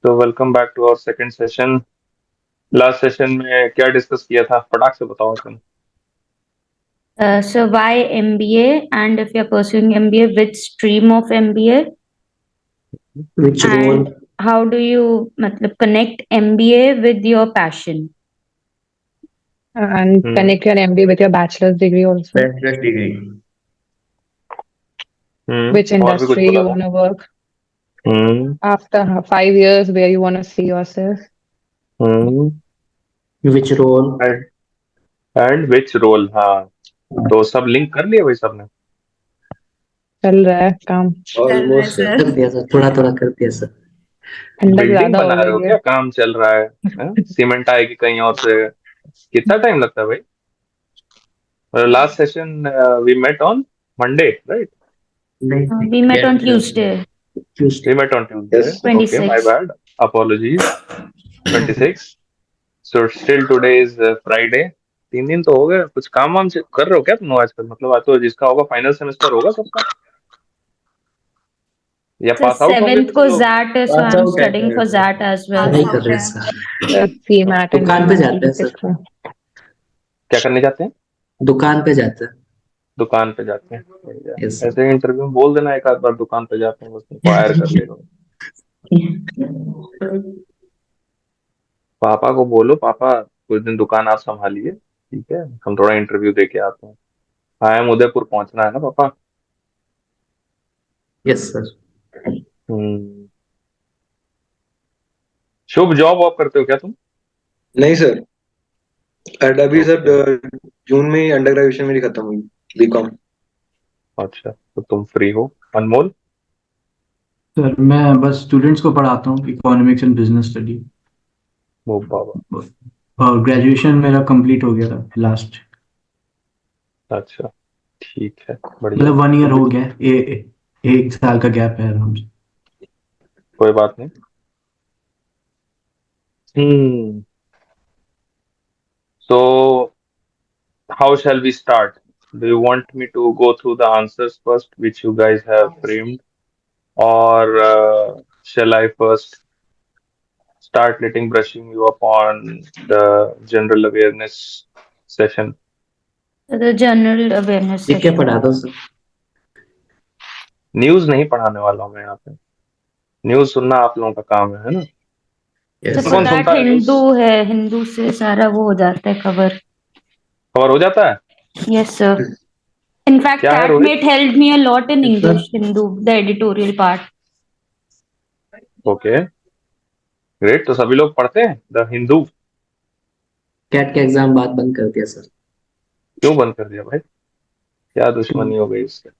तो welcome back to our second session. Last session में क्या डिस्कस किया था, फटाक से बताओ तुम। So why MBA, and if you're pursuing MBA, which stream of MBA, Which and role? how do you connect MBA with your passion? And connect your MBA with your bachelor's degree also. Bachelor's degree. Which और भी कुछ industry बोला you था? want to work hmm after 5 years, where you want to see yourself. Hmm Which role? And which role. हाँ, तो सब link कर लिए भाई सबने। चल रहा है काम। Almost sir. कर दिया सर, थोड़ा थोड़ा कर दिया सर। ठंडक बिल्डिंग ज्यादा हो बना रहे हो गई है। क्या, काम चल रहा है? सीमेंट आएगी कहीं और से? कितना टाइम लगता है भाई? Last session we met on Monday, right? नहीं, We met on get Tuesday, Tuesday. We met on Tuesday. Yes. Okay, my 26. Bad, apologies. 26। So still today is Friday. 3 दिन तो हो गए। कुछ काम वाम कर रहे हो क्या तुम आजकल? मतलब आज तो जिसका होगा फाइनल सेमेस्टर होगा सबका, या So पास आउट होंगे 7th कुछ को लोग? ZAT है, so Pass I'm out है studying for sir. ZAT as well. नहीं कर रहे सर। CMAT and दुकान पे जाते हैं सर। etc. क्या करने जाते हैं? दुकान पे जाते हैं। दुकान पे जाते हैं, बढ़िया। Yes sir. ऐसे इंटरव्यू में बोल देना एक आध बार दुकान पे जाते हैं, बस तुमको हायर कर लेगा। पापा को बोलो, पापा कुछ दिन दुकान आप संभालिए, ठीक है, हम थोड़ा इंटरव्यू दे के आते हैं। हाँ, हम उदयपुर पहुंचना है ना पापा। Yes sir. Hmm. Shubh, job वॉब करते हो क्या तुम? नहीं सर। अभी सर ओके, जून में ही अंडर ग्रेजुएशन मेरी खत्म हुई, बीकॉम। अच्छा, तो तुम फ्री हो। अनमोल? सर मैं बस स्टूडेंट्स को पढ़ाता हूँ इकोनॉमिक्स एंड बिजनेस स्टडी। वो बाबा, और ग्रेजुएशन मेरा कंप्लीट हो गया था लास्ट, अच्छा, ठीक है, बढ़िया। मतलब 1 ईयर तुम भी हो गया है। 1 साल का गैप है आराम से। कोई बात नहीं। हम्म। So, how shall we start? Do you want me to go through the answers first, which you guys have framed, or shall I first start letting brushing you up on the general awareness session? So the general awareness ये क्या session. पढ़ा दो sir? News नहीं पढ़ाने वाला हूँ मैं यहाँ पे। न्यूज सुनना आप लोगों का काम है ना? So यस for कौन सर। that सुनता है न्यूज? हिंदू है, हिंदू से सारा वो हो जाता है कवर. कवर हो जाता है? Yes, sir. In fact, क्या है that Rohit? mate helped me a lot in yes sir. English, Hindu, the editorial part. Okay, great. तो सभी लोग पढ़ते हैं द हिंदू? कैट का एग्जाम बाद बंद कर दिया सर। क्यों बंद कर दिया भाई? क्या दुश्मनी हो गई इससे?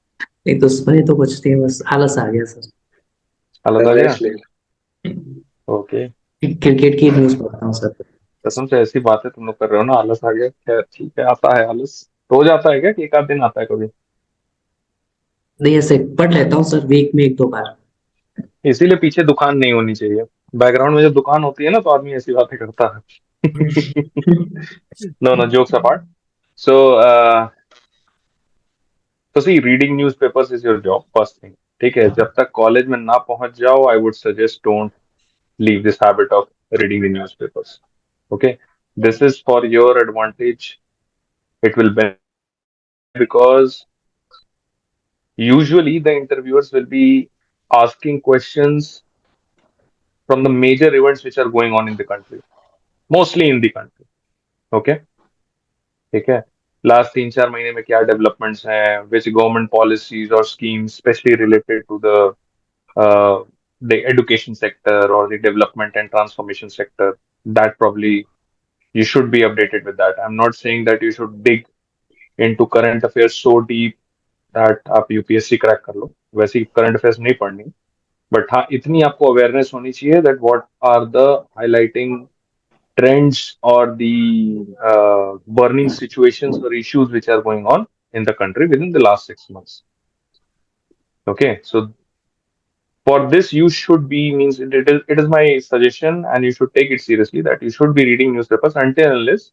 नहीं दुश्मनी तो कुछ नहीं, बस आलस आ गया सर। हालत आ गया? रेस्ट ले। ओके। क्रिकेट की न्यूज पढ़ता हूँ सर। कसम से ऐसी बातें तुम लोग कर रहे हो ना, आलस आ गया। खैर ठीक है, आता है आलस। रोज आता है क्या कि एक आध दिन आता है कभी? नहीं ऐसे पढ़ लेता हूँ सर, वीक में 1-2 बार। इसीलिए पीछे दुकान नहीं होनी चाहिए। बैकग्राउंड में जब दुकान होती है ना, तो आदमी ऐसी बातें करता है। No no, jokes apart. So तो see, reading newspapers is your job first thing. ठीक है, जब तक कॉलेज में ना पहुंच जाओ, I would suggest don't leave this habit of reading the newspapers. Okay, this is for your advantage. It will benefit because usually the interviewers will be asking questions from the major events which are going on in the country, mostly in the country. Okay, ठीक है। Last 3-4 महीने में क्या developments हैं, which government policies और schemes specially related to the education sector or the development and transformation sector, that probably you should be updated with that. I'm not saying that you should dig into current affairs so deep that आप UPSC crack कर लो, वैसी current affairs नहीं पढ़नी। But हाँ, इतनी आपको awareness होनी चाहिए that what are the highlighting trends or the burning situations or issues which are going on in the country within the last 6 months. Okay, so for this you should be, means it is my suggestion and you should take it seriously that you should be reading newspapers until and unless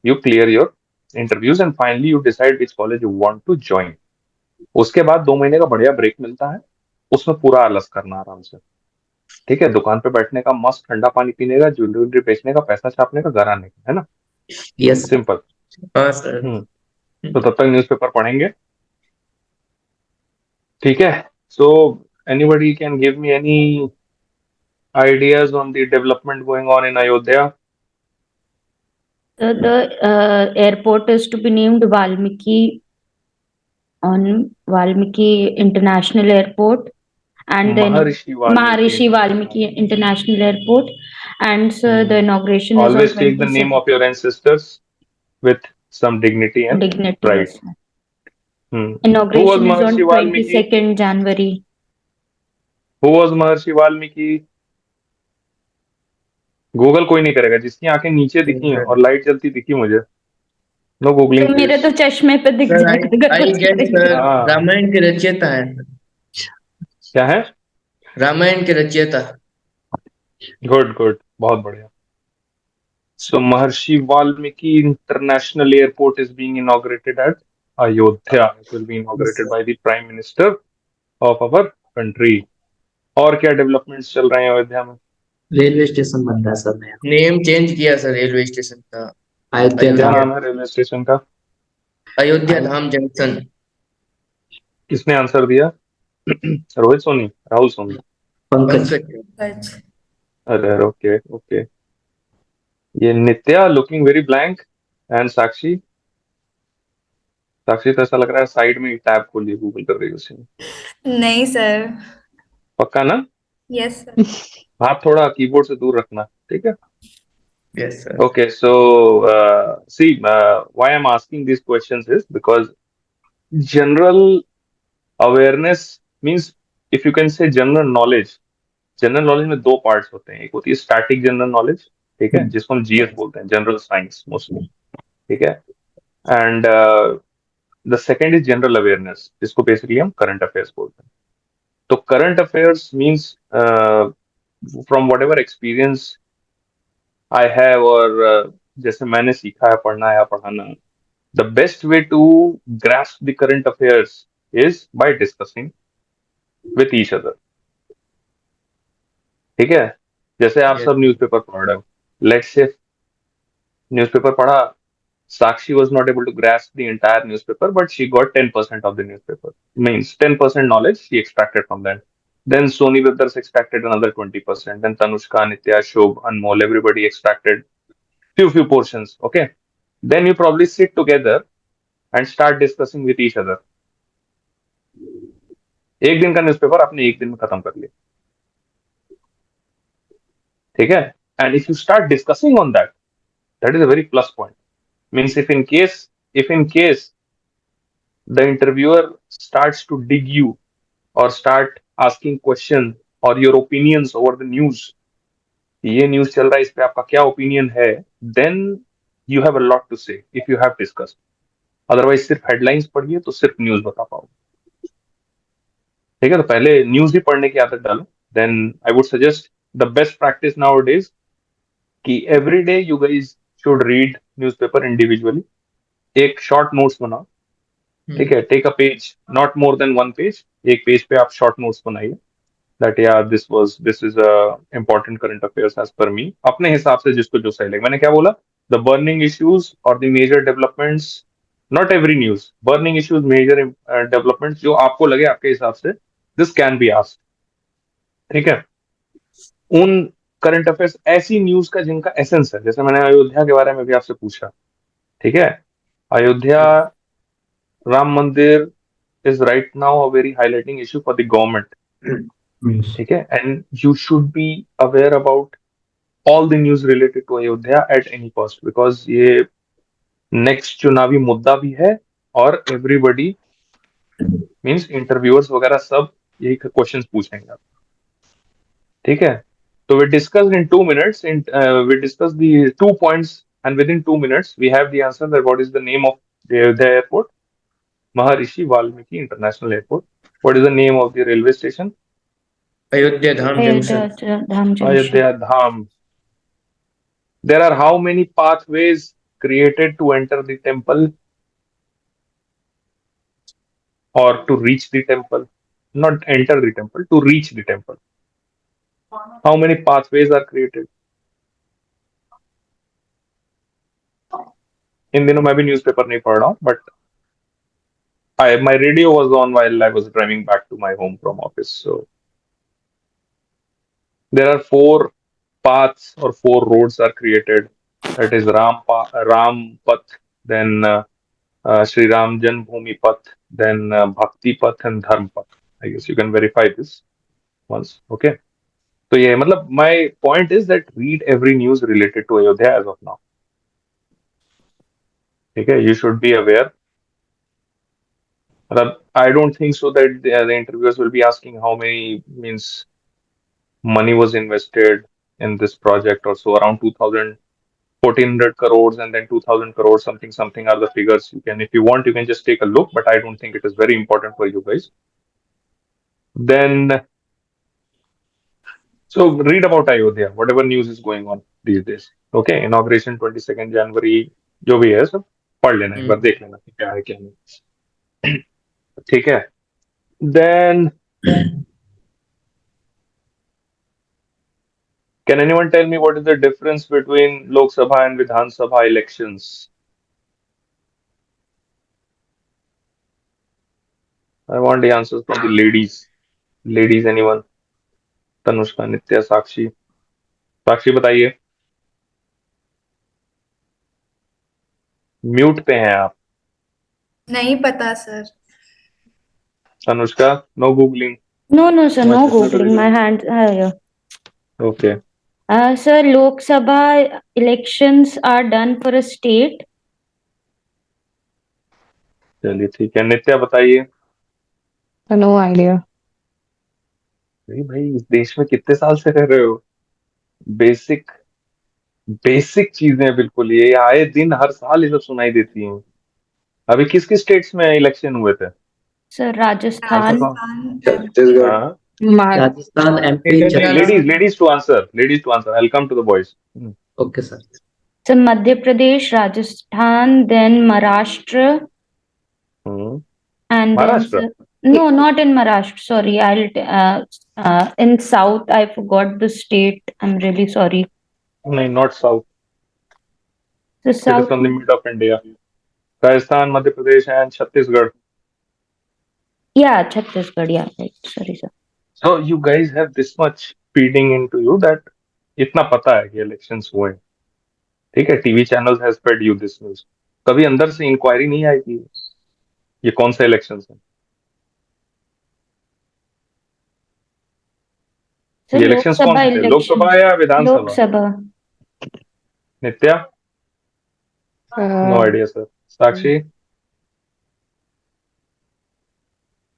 you clear your interviews and finally you decide which college you want to join. उसके बाद 2 महीने का बढ़िया break मिलता है, उसमें पूरा आलस करना आराम से। ठीक है, दुकान पे बैठने का, मस्त ठंडा पानी पीने का, ज्वेलरी बेचने का, पैसा छापने का, घर आने का, है ना? Yes sir. सिंपल। हाँ सर। तो तब तक न्यूज़पेपर पढ़ेंगे, ठीक है? So anybody can give me any ideas on the development going on in Ayodhya? The airport is to be named Valmiki on Valmiki International Airport, and then Maharishi Valmiki International Airport, and the inauguration is on Always take the name 22nd. of your ancestors with some dignity and Dignity. pride. Yes, sir. Who was Inauguration is on Maharshi Valmiki? 22nd January. Who was Maharshi Valmiki? Google कोई नहीं करेगा, जिसकी आंखें नीचे दिखी हैं और light जलती दिखी मुझे, नो गूगलिंग तो मेरे तो चश्मे पे दिख सर जाएगा आई कुछ गेस करेंगे। सर हाँ। रामायण के रचयिता है। क्या है? रामायण के रचयिता। गुड गुड, बहुत बढ़िया। So Maharshi Valmiki International Airport is being inaugurated at Ayodhya. It will be inaugurated by the Prime Minister of our country. और क्या डेवलपमेंट्स चल रहे हैं अयोध्या में? रेलवे स्टेशन बन रहा है सर नया, नेम चेंज किया सर रेलवे स्टेशन का। अयोध्या क्या धाम। नाम है रेलवे स्टेशन का? अयोध्या धाम जंक्शन। किसने आंसर दिया? रोहित सोनी, राहुल सोनी? पंकज। पंकज। अरे ओके ओके। ये नित्या लुकिंग वेरी ब्लैंक, एंड साक्षी, साक्षी तो ऐसा लग रहा है साइड में टैब खोली गूगल कर रही है उसे। नहीं सर। पक्का ना? Yes sir. हाथ थोड़ा कीबोर्ड से दूर रखना, ठीक है? Yes sir. Okay, so see, why I'm asking these questions is because general awareness means, if you can say general knowledge में दो पार्ट्स होते हैं। एक होती है स्टैटिक जनरल नॉलेज, ठीक है, जिसको हम जीएस बोलते हैं, जनरल साइंस मोस्टली, ठीक है? And the second is general awareness, जिसको बेसिकली हम करंट अफेयर्स बोलते हैं। तो current affairs means from what ever experience I have, और जैसे मैंने सीखा है पढ़ना या पढ़ाना, the best way to grasp the current affairs is by discussing with each other, ठीक है? जैसे आप सब न्यूज़पेपर पढ़ रहे हो, लेट्स से न्यूज़पेपर पढ़ा, Sakshi was not able to grasp the entire newspaper, but she got 10% of the newspaper. Means 10% knowledge she extracted from that. Then Sony Brothers extracted another 20%. Then Tanushka, Nitya, Shobh, Anmol, everybody extracted few portions. Okay. Then you probably sit together and start discussing with each other. एक दिन का newspaper आपने एक दिन में खत्म कर लिया, ठीक है? And if you start discussing on that, that is a very plus point. Means if in case the interviewer starts to dig you or start asking questions or your opinions over the news, ये news चल रहा है, इस पे आपका क्या opinion है, then you have a lot to say if you have discussed. Otherwise सिर्फ हेडलाइंस पढ़िए तो सिर्फ न्यूज बता पाओगे, ठीक है? तो पहले न्यूज ही पढ़ने की आदत डालो. Then I would suggest the best practice nowadays कि every day you guys should read newspaper individually. एक शॉर्ट नोट्स बनाओ, ठीक है? Take a page, not more than one page. एक पेज पे आप शॉर्ट नोट्स बनाइए, दैट या this is important current affairs as per me, अपने हिसाब से जिसको जो सही लगे. मैंने क्या बोला? द बर्निंग इश्यूज और the major developments, not every news, burning issues, major developments, जो आपको लगे आपके हिसाब से दिस कैन बी आस्क्ड, ठीक है? उन करंट अफेयर्स, ऐसी न्यूज का जिनका एसेंस है, जैसे मैंने अयोध्या के बारे में भी आपसे पूछा, ठीक है? अयोध्या राम मंदिर is right now a very highlighting issue for the government. Yes. ठीक है? And you should be aware about all the news related to Ayodhya at any cost, because ये next चुनावी मुद्दा भी है, और everybody means interviewers वगैरह सब यही क्वेश्चंस पूछेंगे आप, ठीक है? So we discussed in 2 minutes. We discussed the 2 points, and within 2 minutes we have the answer that what is the name of the airport? Maharishi Valmiki International Airport. What is the name of the railway station? Ayodhya Dham junction. Dham junction. Ayodhya Dham. There are how many pathways created to enter the temple or to reach the temple? Not enter the temple, to reach the temple. How many pathways are created? इन दिनों मैं भी newspaper नहीं पढ़ रहा हूँ, but my radio was on while I was driving back to my home from office. So there are 4 paths or 4 roads are created. That is Ram Path, then Sri Ram Janmabhoomi Path, then Bhakti Path and Dharm Path. I guess you can verify this once. Okay. So yeah, matlab, my point is that read every news related to Ayodhya as of now. Okay, you should be aware. I don't think so that the interviewers will be asking how many means money was invested in this project or so, around 2000 1400 crores and then 2000 crores, something are the figures. You can, if you want, you can just take a look, but I don't think it is very important for you guys. Then so read about Ayodhya, whatever news is going on these days. Okay, inauguration 22nd January, जो भी है सब पढ़ लेना, एक बार देख लेना कि क्या है क्या नहीं. ठीक है. Then can anyone tell me what is the difference between Lok Sabha and Vidhan Sabha elections? I want the answers from the ladies. Ladies, anyone? Tanushka, नित्या, साक्षी. साक्षी बताइए. म्यूट पे हैं आप. नहीं पता sir. Tanushka, no googling. No, sir, no googling. My hands are here. Okay. Sir, Lok Sabha elections are done for a state. चलिए ठीक है. नित्या बताइए. No idea. भाई इस देश में कितने साल से रह रहे हो? बेसिक चीजें बिल्कुल, ये आए दिन हर साल ये सब सुनाई देती हैं. अभी किस किस स्टेट्स में इलेक्शन हुए थे? Sir, Rajasthan. छत्तीसगढ़. हाँ. Rajasthan, MP, Ladies to answer. I'll come to the boys. Okay, sir. So Madhya Pradesh, Rajasthan, then Maharashtra, Hmm. and Maharashtra? then no, not in Maharashtra. Sorry, in South. I forgot the state. I'm really sorry. No, not South. The It is South. from the mid of India. Rajasthan, Madhya Pradesh, and Chhattisgarh. Yeah, Chhattisgarh. Yeah, right. Sorry, sir. So you guys have this much feeding into you that इतना पता है कि elections हुए. ठीक है, TV channels has fed you this news. कभी अंदर से इंक्वायरी नहीं आई कि ये कौन सा इलेक्शंस है? Sir, ये Lok इलेक्शंस कौन Sabha से थे? लोकसभा या Lok विधानसभा? Sabha. नित्या, नो आइडिया सर. साक्षी,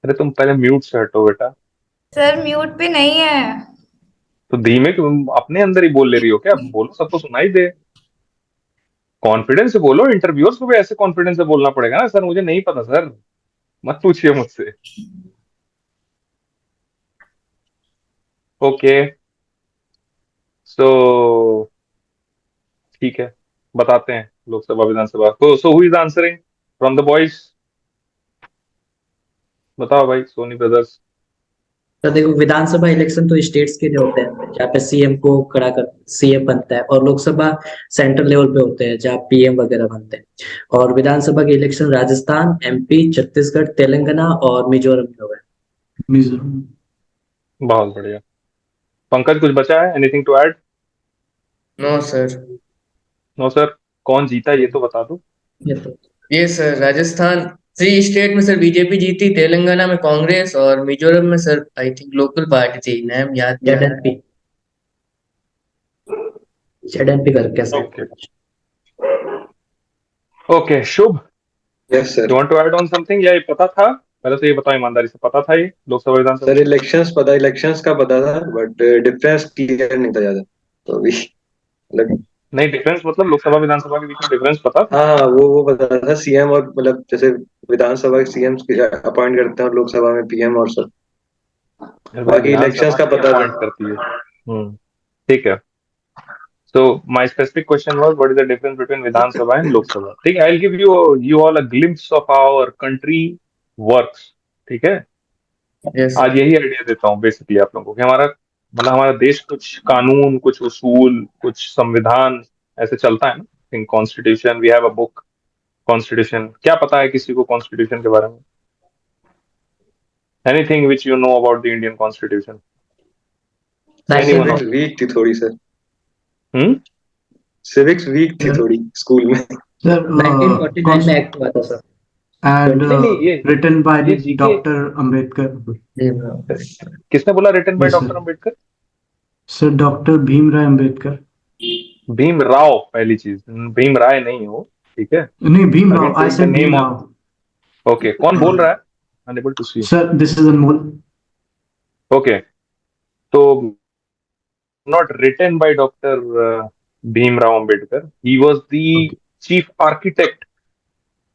अरे तुम पहले म्यूट से हटो बेटा. सर म्यूट पे नहीं है. तो धीमे तुम अपने अंदर ही बोल ले रही हो क्या? बोलो, सबको सुनाई दे. कॉन्फिडेंस से बोलो. इंटरव्यूअर्स को भी ऐसे कॉन्फिडेंस से बोलना पड़ेगा ना. सर मुझे नहीं पता सर, मत पूछिए मुझसे. ओके, सो ठीक है, बताते हैं लोकसभा विधानसभा को. So who is answering from the boys? बताओ भाई, सोनी ब्रदर्स. तो देखो, विधानसभा इलेक्शन तो स्टेट्स के लिए होते हैं जहाँ पे सीएम को खड़ा कर सीएम बनता है, और लोकसभा सेंट्रल लेवल पे होते हैं जहाँ पीएम वगैरह बनते हैं. और विधानसभा के इलेक्शन राजस्थान, MP, छत्तीसगढ़, तेलंगाना और मिजोरम में हुए. मिजोरम. बहुत बढ़िया. पंकज, कुछ बचा है? Anything to add? No sir. No sir. कौन जीता ये तो बता दो. ये सर राजस्थान 3 स्टेट में सर बीजेपी जीती, तेलंगाना में कांग्रेस और मिजोरम में sir I think local party थी, नाम याद नहीं आ रहा है. ZNP करके sir. Okay okay. Shubh, yes sir. You want to add on something? या ये पता था? पहले तो ये बताओ ईमानदारी से, पता था ये लोकसभा विधानसभा? सर इलेक्शंस का पता था, बट डिफरेंस क्लियर नहीं था ज्यादा. तो अभी मतलब नहीं, डिफरेंस मतलब लोकसभा विधानसभा के बीच में डिफरेंस पता था? हाँ, वो पता था. सीएम और मतलब जैसे विधानसभा सीएम अपॉइंट करते हैं और लोकसभा में पीएम और सर. बाकी इलेक्शंस का पता पॉइंट था. करती है. ठीक है. So my specific question was, what is the difference between Vidhan Sabha and Lok Sabha? ठीक है, I'll give you all a glimpse of how our country works. ठीक है, Yes, आज यही आइडिया देता हूँ बेसिकली आप लोगों को कि हमारा मतलब हमारा देश कुछ कानून, कुछ उसूल, कुछ संविधान ऐसे चलता है ना। In constitution we have a book constitution. क्या पता है किसी को कॉन्स्टिट्यूशन के बारे में? Anything which you know about the Indian constitution? Anyone civics of you? Weak थी थोड़ी सर, हम्म। सिविक्स वीक थी थोड़ी स्कूल में। सर 1949 में एक्ट हुआ था सर। and नहीं नहीं, written by ये जीके। Dr. Ambedkar. किसने बोला written by Yes, doctor sir. Ambedkar? Sir, Dr. Bhimrao Ambedkar. Bhimrao, पहली चीज, भीम राय नहीं हो, ठीक है? नहीं, Bhimrao. Again I take the said name Bhimrao. Off. Okay, कौन बोल रहा है? Unable to see. Sir, this is Anmol. Okay, तो not written by Dr. Bhimrao Ambedkar. He was the Okay. chief architect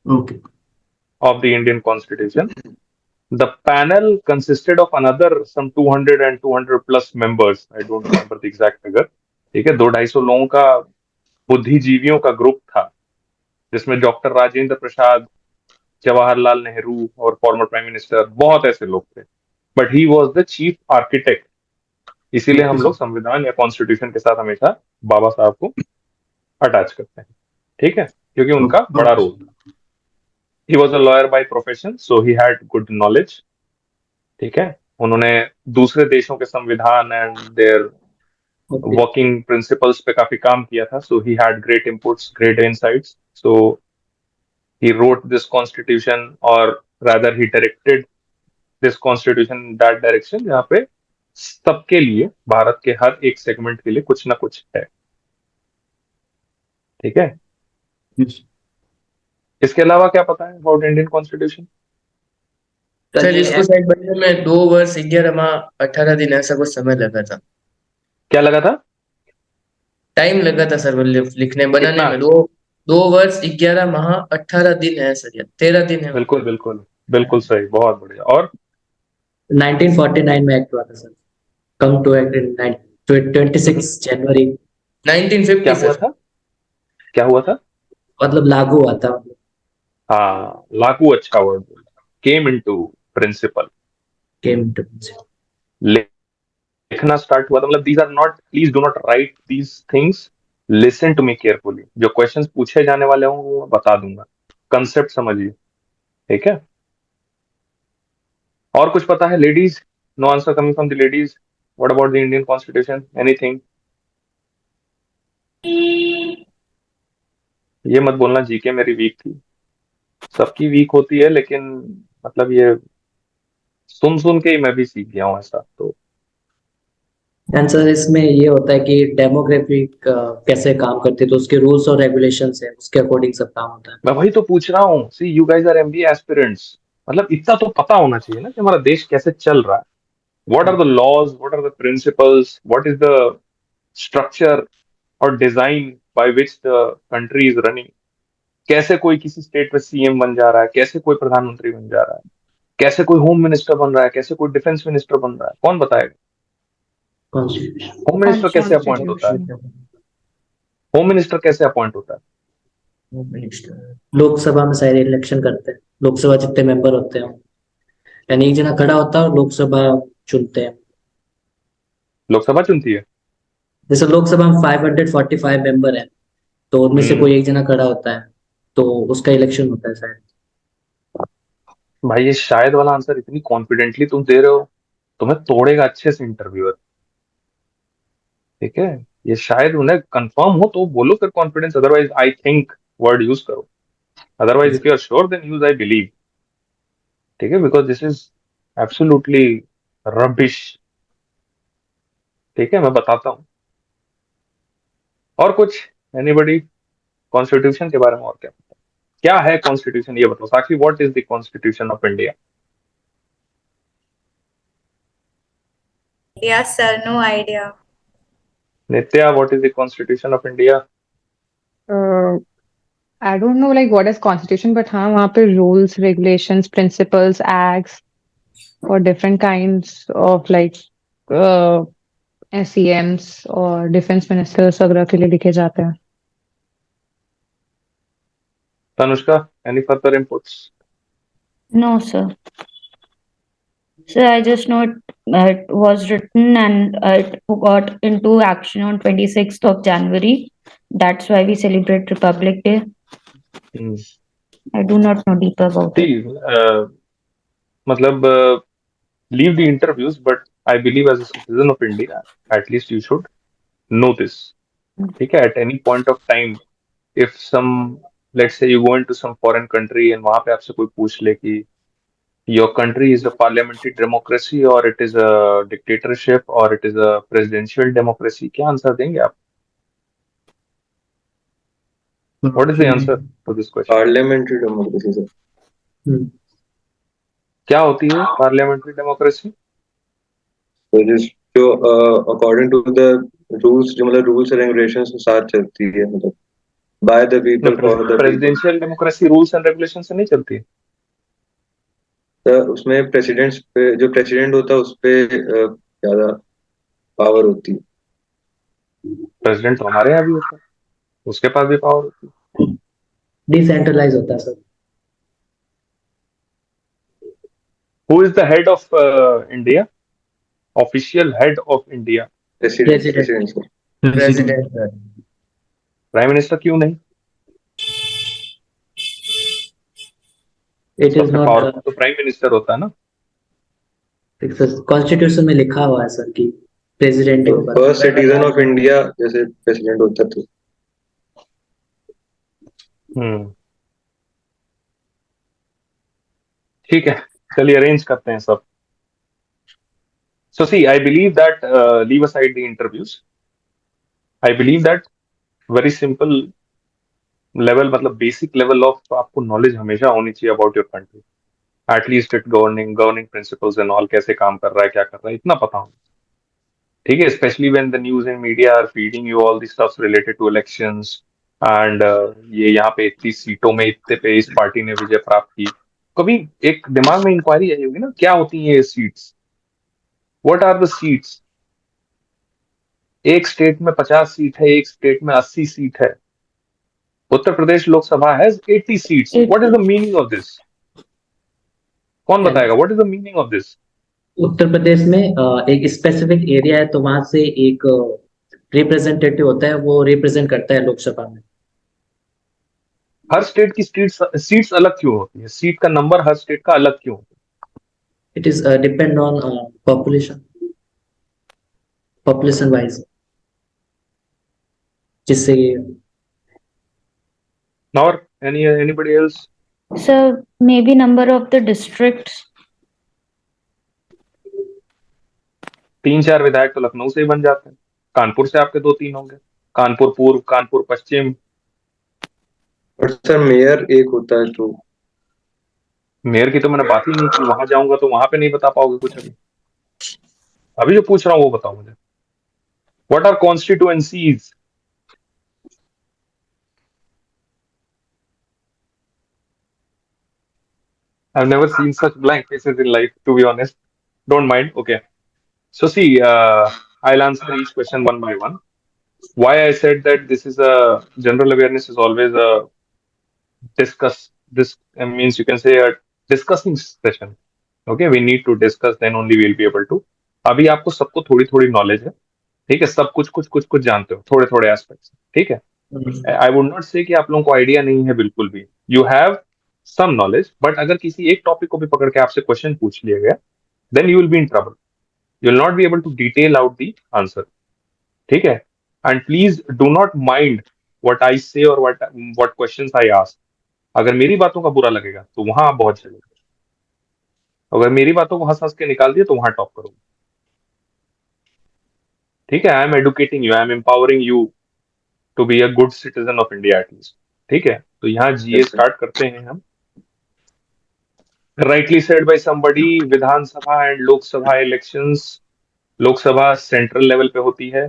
Okay. of the Indian Constitution. The panel consisted of another some 200 and 200 plus members. I don't remember the exact figure. ठीक है, 200-250 लोगों का बुद्धिजीवियों का group था, जिसमें doctor Rajendra Prasad, Jawaharlal Nehru और former prime minister, बहुत ऐसे लोग थे। But he was the chief architect. इसीलिए Okay, हम sir. लोग संविधान या कॉन्स्टिट्यूशन के साथ हमेशा बाबा साहब को अटैच करते हैं, ठीक है? क्योंकि उनका Okay. बड़ा रोल था। He was a lawyer by profession, so he had good knowledge, ठीक है? उन्होंने दूसरे देशों के संविधान and their Okay. Working principles पे काफी काम किया था। So he had great inputs, great insights. So he wrote this constitution, और rather he directed this constitution in that direction जहाँ पे सबके लिए, भारत के हर एक सेगमेंट के लिए कुछ ना कुछ है, ठीक है? Yes. इसके अलावा क्या पता है अबाउट इंडियन कॉन्स्टिट्यूशन? सर इसको शायद बनने में 2 वर्ष 11 माह 18 दिन ऐसा कुछ समय लगा था। क्या लगा था? टाइम लगा था सर, मतलब लिखने बनाने कितना? में 2 वर्ष 11 माह 18 दिन है सर, या 13 दिन है। बिल्कुल बिल्कुल बिल्कुल सही, बहुत बढ़िया। और 1949 में एक्ट हुआ था sir. Come to act in 26 January. 1950 क्या हुआ सर। था? क्या हुआ था? मतलब लागू हुआ था। हाँ, लागू, अच्छा वर्ड बोला। Came into principle, came to. लिखना स्टार्ट हुआ था। मतलब these are not, please do not write these things, listen to me carefully. जो क्वेश्चंस पूछे जाने वाले होंगे वो मैं बता दूंगा, कंसेप्ट समझिए, ठीक है? और कुछ पता है ladies? No answer coming from the ladies. What about the Indian constitution? Anything? ये मत बोलना जीके मेरी वीक थी। सबकी वीक होती है, लेकिन मतलब ये सुन सुन के ही मैं भी सीख गया हूँ ऐसा। तो आंसर इसमें ये होता है कि डेमोग्राफी कैसे काम करती है, तो उसके रूल्स और रेगुलेशंस है, उसके अकॉर्डिंग सब काम होता है। मैं वही तो पूछ रहा हूँ। See, you guys are MBA aspirants, मतलब इतना तो पता होना चाहिए ना कि हमारा देश कैसे चल रहा है। What are the laws, what are the principles, what is the structure और design by which the country is running. कैसे कोई किसी स्टेट में सीएम बन जा रहा है, कैसे कोई प्रधानमंत्री बन जा रहा है, कैसे कोई होम मिनिस्टर बन रहा है, कैसे कोई डिफेंस मिनिस्टर बन रहा है, कौन बताएगा? कॉन्स्टिट्यूशन। होम मिनिस्टर कैसे अपॉइंट होता है? कॉन्स्टिट्यूशन। होम मिनिस्टर कैसे अपॉइंट होता है? लोकसभा में सारे इलेक्शन करते हैं, लोकसभा जितने मेंबर होते हैं, यानी एक जना खड़ा होता है और लोकसभा चुनते हैं। लोकसभा चुनती है? जैसे लोकसभा में 545 मेंबर है, तो उनमें से कोई एक जना खड़ा होता है, तो उसका इलेक्शन होता है शायद। भाई ये शायद वाला आंसर इतनी कॉन्फिडेंटली तुम दे रहे हो, तुम्हें तोड़ेगा अच्छे से इंटरव्यूअर, ठीक है? ये शायद उन्हें कंफर्म हो तो बोलो फिर confidence, otherwise I think word use करो। Otherwise if you are sure then use I believe, ठीक है? Because this is absolutely rubbish, ठीक है? मैं बताता हूँ। और कुछ? एनीबडी? कॉन्स्टिट्यूशन के बारे में और क्या पता? क्या है कॉन्स्टिट्यूशन, ये बताओ Sakshi. What is the constitution of India? Yes, sir. No idea. Nitya, what is the constitution of India? Uh, I don't know like what is constitution, but हाँ वहाँ पे rules, regulations, principles, acts for different kinds of like uh, SEMs और defense ministers वगैरह के लिए लिखे जाते हैं। Tanushka, any further inputs? No, sir. So I just know it was written and it got into action on 26th of January. That's why we celebrate Republic Day. I do not know deeper about it. मतलब leave the interviews, but I believe as a citizen of India, at least you should know this. ठीक है? At any point of time, if some, let's say you go into some foreign country and वहाँ पे आपसे कोई पूछ ले कि your country is a parliamentary democracy or it is a dictatorship or it is a presidential democracy, क्या answer देंगे आप? What is the answer to this question? Parliamentary democracy sir. क्या होती है पार्लियामेंट्री डेमोक्रेसी? तो जो अकॉर्डिंग टू द रूल्स, जो मतलब रूल्स एंड रेगुलेशंस के साथ चलती है, मतलब by the people for the people. Presidential democracy rules and regulation से नहीं चलती। तो उसमें प्रेसिडेंट्स पे, जो प्रेसिडेंट होता है उस पे ज्यादा पावर होती है। प्रेसिडेंट तो हमारे यहाँ भी होता है, उसके पास भी पावर होती है। डिसेंट्रलाइज होता है sir. Who is the head of India? Official head of India? President sir. President sir. Prime minister क्यों नहीं? इट इज नॉट, पावर तो प्राइम मिनिस्टर होता है ना। कॉन्स्टिट्यूशन में लिखा हुआ है सर कि प्रेसिडेंट होगा। फर्स्ट सिटीजन ऑफ इंडिया जैसे प्रेसिडेंट होता था। ठीक है, चलिए अरेंज करते हैं सब। So see, I believe that leave aside the interviews. I believe that very simple level, मतलब basic level of आपको knowledge हमेशा होनी चाहिए about your country. At least it governing principles and all, कैसे काम कर रहा है, क्या कर रहा है, इतना पता होना। ठीक है, especially when the news and media are feeding you all the stuff related to elections and ये यहाँ पे इतनी सीटों में इतने पे इस पार्टी ने विजय प्राप्त की। कभी एक दिमाग में इंक्वायरी आई होगी ना, क्या होती है ये seats? What are the seats? एक स्टेट में 50 सीट है, एक स्टेट में 80 सीट है। Uttar Pradesh Lok Sabha has 80 seats. What is the meaning of this? कौन बताएगा what is the meaning of this? Uttar Pradesh में एक स्पेसिफिक एरिया है, तो वहां से एक रिप्रेजेंटेटिव होता है, वो रिप्रेजेंट करता है लोकसभा में। हर स्टेट की सीट्स अलग क्यों होती है? सीट का नंबर हर स्टेट का अलग क्यों होता है? It is depend on population wise, जिससे और anybody else? So maybe number of the districts. 3-4 विधायक तो लखनऊ से ही बन जाते हैं, कानपुर से आपके 2-3 होंगे, कानपुर पूर्व, कानपुर पश्चिम। और सर मेयर एक होता है, तो मेयर की तो मैंने बात ही नहीं की, वहां जाऊंगा तो वहां पे नहीं बता पाओगे कुछ। अभी जो पूछ रहा हूँ वो बताओ मुझे। What are constituencies? I've never seen such blank faces in life, to be honest. Don't mind. Okay. So see, I'll answer each question one by one. Why I said that this is a general awareness is always a discuss. This means you can say a discussing session. Okay, we need to discuss. Then only we'll be able to. अभी आपको सबको थोड़ी थोड़ी knowledge है, ठीक है, सब कुछ जानते हो, थोड़े थोड़े एस्पेक्ट्स, ठीक है। आई वुड नॉट से कि आप लोगों को आइडिया नहीं है, बिल्कुल भी। You have some knowledge, but अगर किसी एक टॉपिक को भी पकड़ के आपसे क्वेश्चन पूछ लिया गया, then you will be in trouble. You will not be able to detail out the answer, ठीक है। And please do not mind what I say और व्हाट क्वेश्चंस आई आस्क। अगर मेरी बातों का बुरा लगेगा तो वहां आप बहुत चलेंगे, अगर मेरी बातों को हंस हंस के निकाल दिया तो वहां टॉप करोगे, ठीक है। I am educating you, I am empowering you to be a good citizen of India at least, ठीक है। तो यहाँ जीए स्टार्ट करते हैं हम। Rightly said by somebody, Vidhan Sabha and Lok Sabha elections. Lok Sabha central level पे होती है।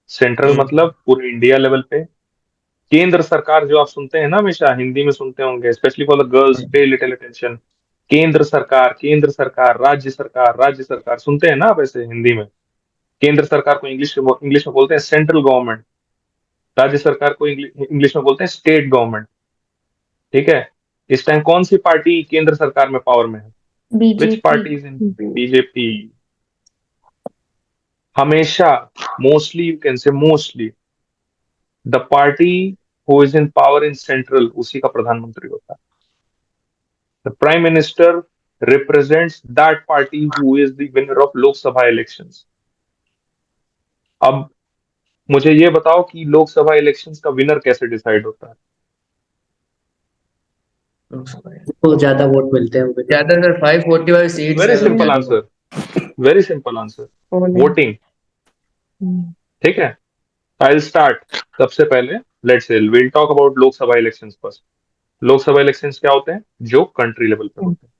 सेंट्रल मतलब पूरे इंडिया लेवल पे। केंद्र सरकार जो आप सुनते हैं ना, हमेशा हिंदी में सुनते होंगे, स्पेशली फॉर द गर्ल्स, पे लिटिल अटेंशन। केंद्र सरकार, केंद्र सरकार, राज्य सरकार, राज्य सरकार, सुनते हैं ना आप ऐसे हिंदी में। केंद्र सरकार को इंग्लिश में बोलते हैं सेंट्रल गवर्नमेंट, राज्य सरकार को इंग्लिश में बोलते हैं स्टेट गवर्नमेंट, ठीक है। इस टाइम कौन सी पार्टी केंद्र सरकार में पावर में है? Which party is in BJP? हमेशा, mostly you can say mostly, the party who is in power in central उसी का प्रधानमंत्री होता है. The prime minister represents that party who is the winner of Lok Sabha elections. अब मुझे ये बताओ कि लोकसभा इलेक्शंस का विनर कैसे डिसाइड होता है? तो ज्यादा वोट मिलते हैं वो ज्यादा sir 545 seats very simple answer, very simple answer, voting. ठीक है, आई विल स्टार्ट. सबसे पहले let's say will talk about Lok Sabha elections first. Lok Sabha elections क्या होते हैं? जो कंट्री लेवल पे होते हैं.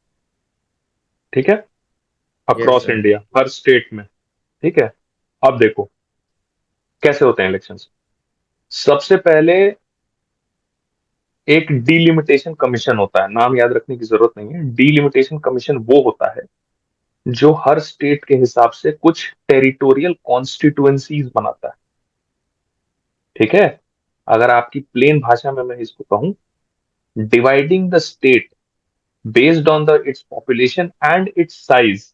ठीक है, अक्रॉस इंडिया, हर स्टेट में. ठीक है, अब देखो कैसे होते हैं इलेक्शंस. सबसे पहले एक डीलिमिटेशन कमीशन होता है. नाम याद रखने की जरूरत नहीं है. डीलिमिटेशन कमीशन वो होता है जो हर स्टेट के हिसाब से कुछ टेरिटोरियल कॉन्स्टिट्यूएंसीज बनाता है. ठीक है, अगर आपकी प्लेन भाषा में मैं इसको कहूं, dividing the state based on the its population and it's size,